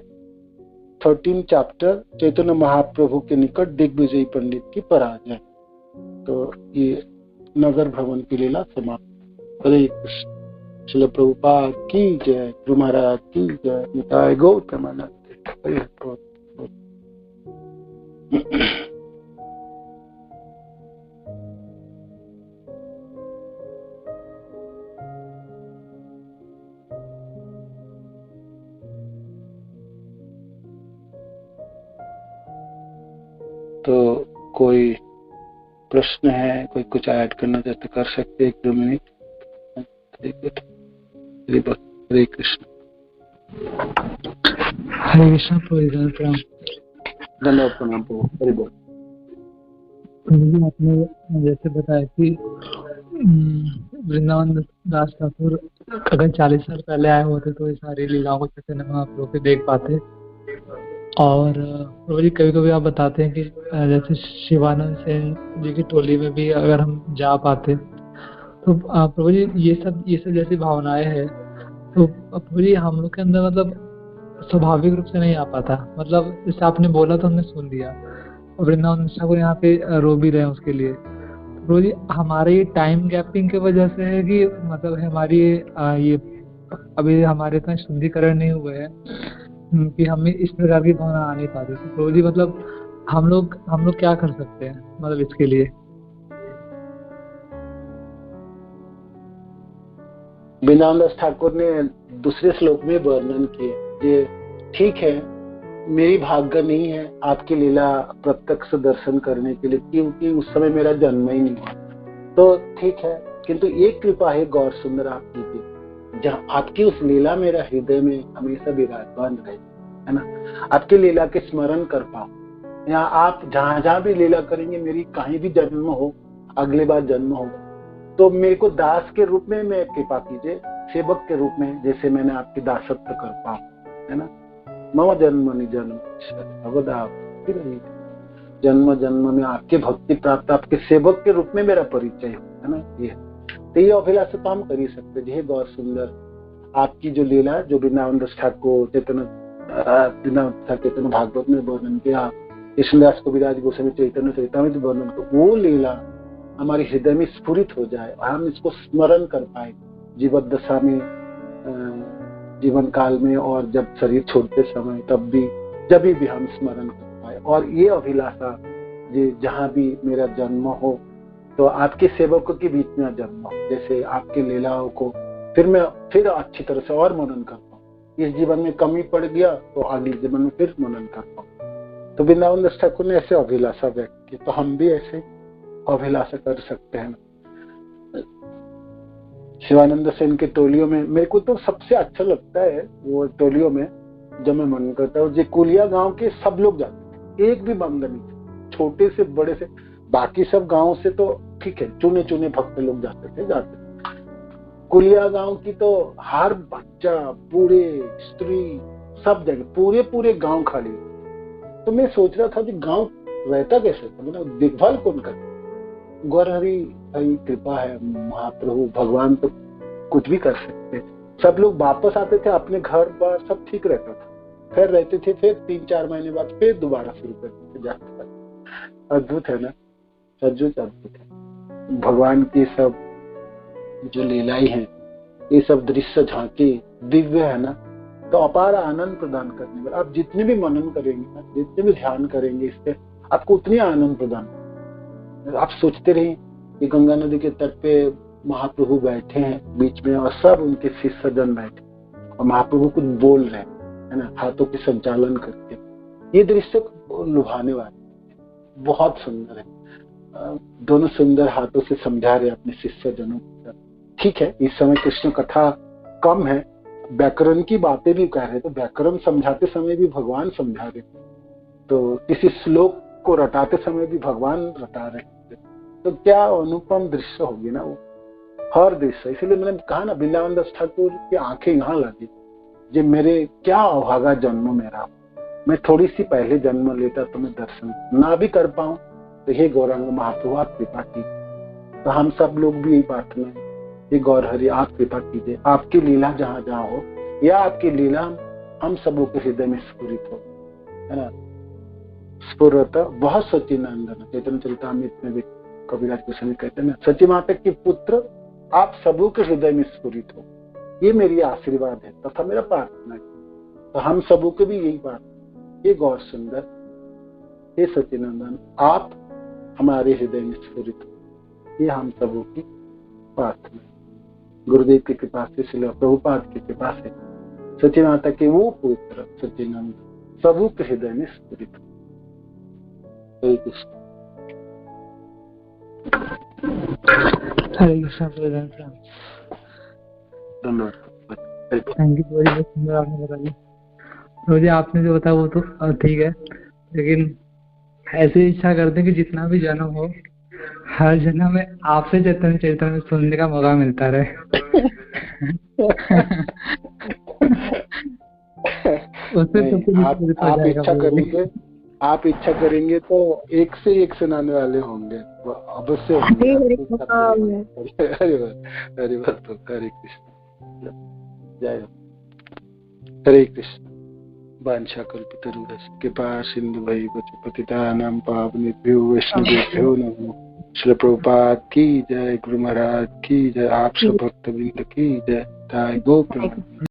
13 चैप्टर चैतन्य महाप्रभु के निकट दिग्विजयी पंडित की पराजय। तो ये नगर भवन की लीला समाप्त। हरे कृष्ण। श्रील प्रभुपाद की जय, गुरु महाराज की जय, निताय गौतमानंद। हरे कृष्ण। तो कोई प्रश्न है, कोई कुछ ऐड करना चाहते कर सकते, 1-2 मिनट। हरे कृष्ण। हरे कृष्ण। प्रणाम। धन्यवाद। प्रणाम। हरि बोल। आपने जैसे बताया कि वृंदावन दास ठाकुर अगर 40 साल पहले आए होते तो ये सारी लीलाओं को चैतन्य महाप्रभु के देख पाते। और प्रभु जी कभी कभी आप बताते हैं कि जैसे शिवानंद सेन जी की टोली में भी अगर हम जा पाते तो प्रभु जी ये सब जैसी भावनाएं हैं तो प्रभु जी हम लोग के अंदर मतलब स्वाभाविक रूप से नहीं आ पाता। मतलब जैसे आपने बोला तो हमने सुन लिया, वृंदावन ठाकुर यहाँ पे रो भी रहे हैं उसके लिए। प्रभु जी हमारे ये टाइम गैपिंग की वजह से है कि मतलब हमारी ये अभी हमारे इतना शुद्धिकरण नहीं हुए हैं कि हमें इस प्रकार की भावना आ नहीं पाती। तो प्रभु जी मतलब हम लोग क्या कर सकते हैं मतलब इसके लिए? वृंदावन दास ठाकुर ने दूसरे श्लोक में वर्णन किए, ये ठीक है मेरी भाग्य नहीं है आपकी लीला प्रत्यक्ष दर्शन करने के लिए, क्योंकि उस समय मेरा जन्म ही नहीं हुआ। तो ठीक है, किंतु एक कृपा है गौर सुंदर आपकी थी, जहाँ आपकी उस लीला मेरा हृदय में हमेशा विराजमान रहे, है ना। आपकी लीला के स्मरण कर पाओ, या आप जहां जहां भी लीला करेंगे, मेरी कहीं भी जन्म हो, अगली बार जन्म हो, तो मेरे को दास के रूप में मैं कृपा कीजिए, सेवक के रूप में, जैसे मैंने आपकी दासत्व कर पाऊं, है ना। मम जन्म निजन्म भगवदा जन्म जन्म में आपके भक्ति प्राप्त, आपके सेवक के रूप में मेरा परिचय हो, है ना। ये तो ये अभिलाषा तो हम कर ही सकते। हे गौर सुंदर, आपकी जो लीला जो वृंदावन दास ठाकुर चैतन्य भागवत में वर्णन किया, कृष्णदास कविराज गोस्वामी चैतन्य चरितामृत वर्णन को, वो लीला हमारे हृदय में स्फुरित हो जाए और हम इसको स्मरण कर पाए जीवन दशा में, जीवन काल में, और जब शरीर छोड़ते समय तब भी, जब भी हम स्मरण कर पाए। और ये अभिलाषा जहाँ भी मेरा जन्म हो तो आपके सेवकों के बीच में जन्म हो, जैसे आपके लीलाओं को फिर अच्छी तरह से और मनन कर पाऊं। इस जीवन में कमी पड़ गया तो अगले जीवन में फिर मनन कर पाऊं। तो वृंदावन दास ठाकुर ने ऐसे अभिलाषा व्यक्त की, तो हम भी ऐसे अभिलाषा कर सकते हैं। शिवानंद सेन के टोलियों में मेरे को तो सबसे अच्छा लगता है, वो टोलियों में जब मैं मन करता हूँ, जो कुलिया गांव के सब लोग जाते थे, एक भी बंद नहीं थे, छोटे से बड़े से। बाकी सब गांव से तो ठीक है, चुने चुने भक्त लोग जाते थे। कुलिया गांव की तो हर बच्चा, बूढ़े, स्त्री, सब जगह पूरे गांव खाली। तो मैं सोच रहा था कि गांव रहता कैसे, मतलब देखभाल कौन करता। गौरहरी हरी कृपा है, महाप्रभु भगवान तो कुछ भी कर सकते। सब लोग वापस आते थे अपने घर पर, सब ठीक रहता था, फिर रहते थे, फिर 3-4 महीने बाद फिर दोबारा शुरू करते थे जाते। अद्भुत है ना, अद्भुत है भगवान की सब जो लीलाएं हैं, ये सब दृश्य झांकी दिव्य है ना। तो अपार आनंद प्रदान करने वाला, आप जितने भी मनन करेंगे, जितने भी ध्यान करेंगे, इससे आपको उतनी आनंद प्रदान। आप सोचते रहिए कि गंगा नदी के तट पे महाप्रभु बैठे हैं बीच में, और सब उनके शिष्य जन बैठे और महाप्रभु कुछ बोल रहे हैं, है ना, हाथों के संचालन करके। ये दृश्य लुभाने वाले, बहुत सुंदर है। दोनों सुंदर हाथों से समझा रहे अपने शिष्य जनों को। ठीक है, इस समय कृष्ण कथा कम है, व्याकरण की बातें भी कह रहे, तो व्याकरण समझाते समय भी भगवान समझा रहे, तो किसी श्लोक को रटाते समय भी भगवान रटा रहे। तो क्या अनुपम दृश्य होगी ना वो, हर दृश्य। इसलिए मैंने कहा ना, वृंदावन दास ठाकुर की आंखें यहाँ लगी, जो मेरे क्या अभागा जन्म मेरा, मैं थोड़ी सी पहले जन्म लेता तो मैं दर्शन ना भी कर पाऊं। तो हे गौरांग महाप्रभु आप कृपा कीजिए। तो हम सब लोग भी यही प्रार्थना है, हे गौर हरि आप कृपा कीजिए, आपकी लीला जहाँ जहाँ हो, या आपकी लीला हम सबों के हृदय में स्फुरित हो। है ना, स्फुरत वह सचिनंदन। चैतन्य चरितामृत में भी कविराज गोस्वामी कहते हैं ना, सची माता के पुत्र आप सबों के हृदय में स्फुरित हो, ये मेरी आशीर्वाद है तथा मेरा प्रार्थना है। तो हम सबों के भी यही बात, ये गौर सुंदर, हे सचिनंदन आप हमारे हृदय में स्फुरित हो, ये हम सबों की प्रार्थना है। गुरुदेव की कृपा से, श्रील प्रभुपाद की कृपा से सची माता के वो पुत्र सचिनंदन सबों के हृदय में स्फुरित हो। हरे कृष्ण। हरे कृष्ण। धन्यवाद। थैंक यू, बहुत सुंदर आपने बता दिया। मुझे आपने जो बताया वो तो ठीक है, लेकिन ऐसी इच्छा करते हैं कि जितना भी जन्म हो, हर जन्म में आपसे चैतन्य चरितामृत सुनने का मौका मिलता रहे। आप इच्छा करेंगे तो एक से एक सुनाने वाले होंगे, अवश्य होंगे। हरे कृष्ण, जय हरे कृष्ण। वांछा कल्पितरुभ्यश्च कृपा सिन्धुभ्यैव च पतितानां पावनेभ्यो वैष्णवेभ्यो नमो। श्रील प्रभुपाद की जय, गुरु महाराज की जय, आप सब भक्तवृंद की जय। गो प्रेम।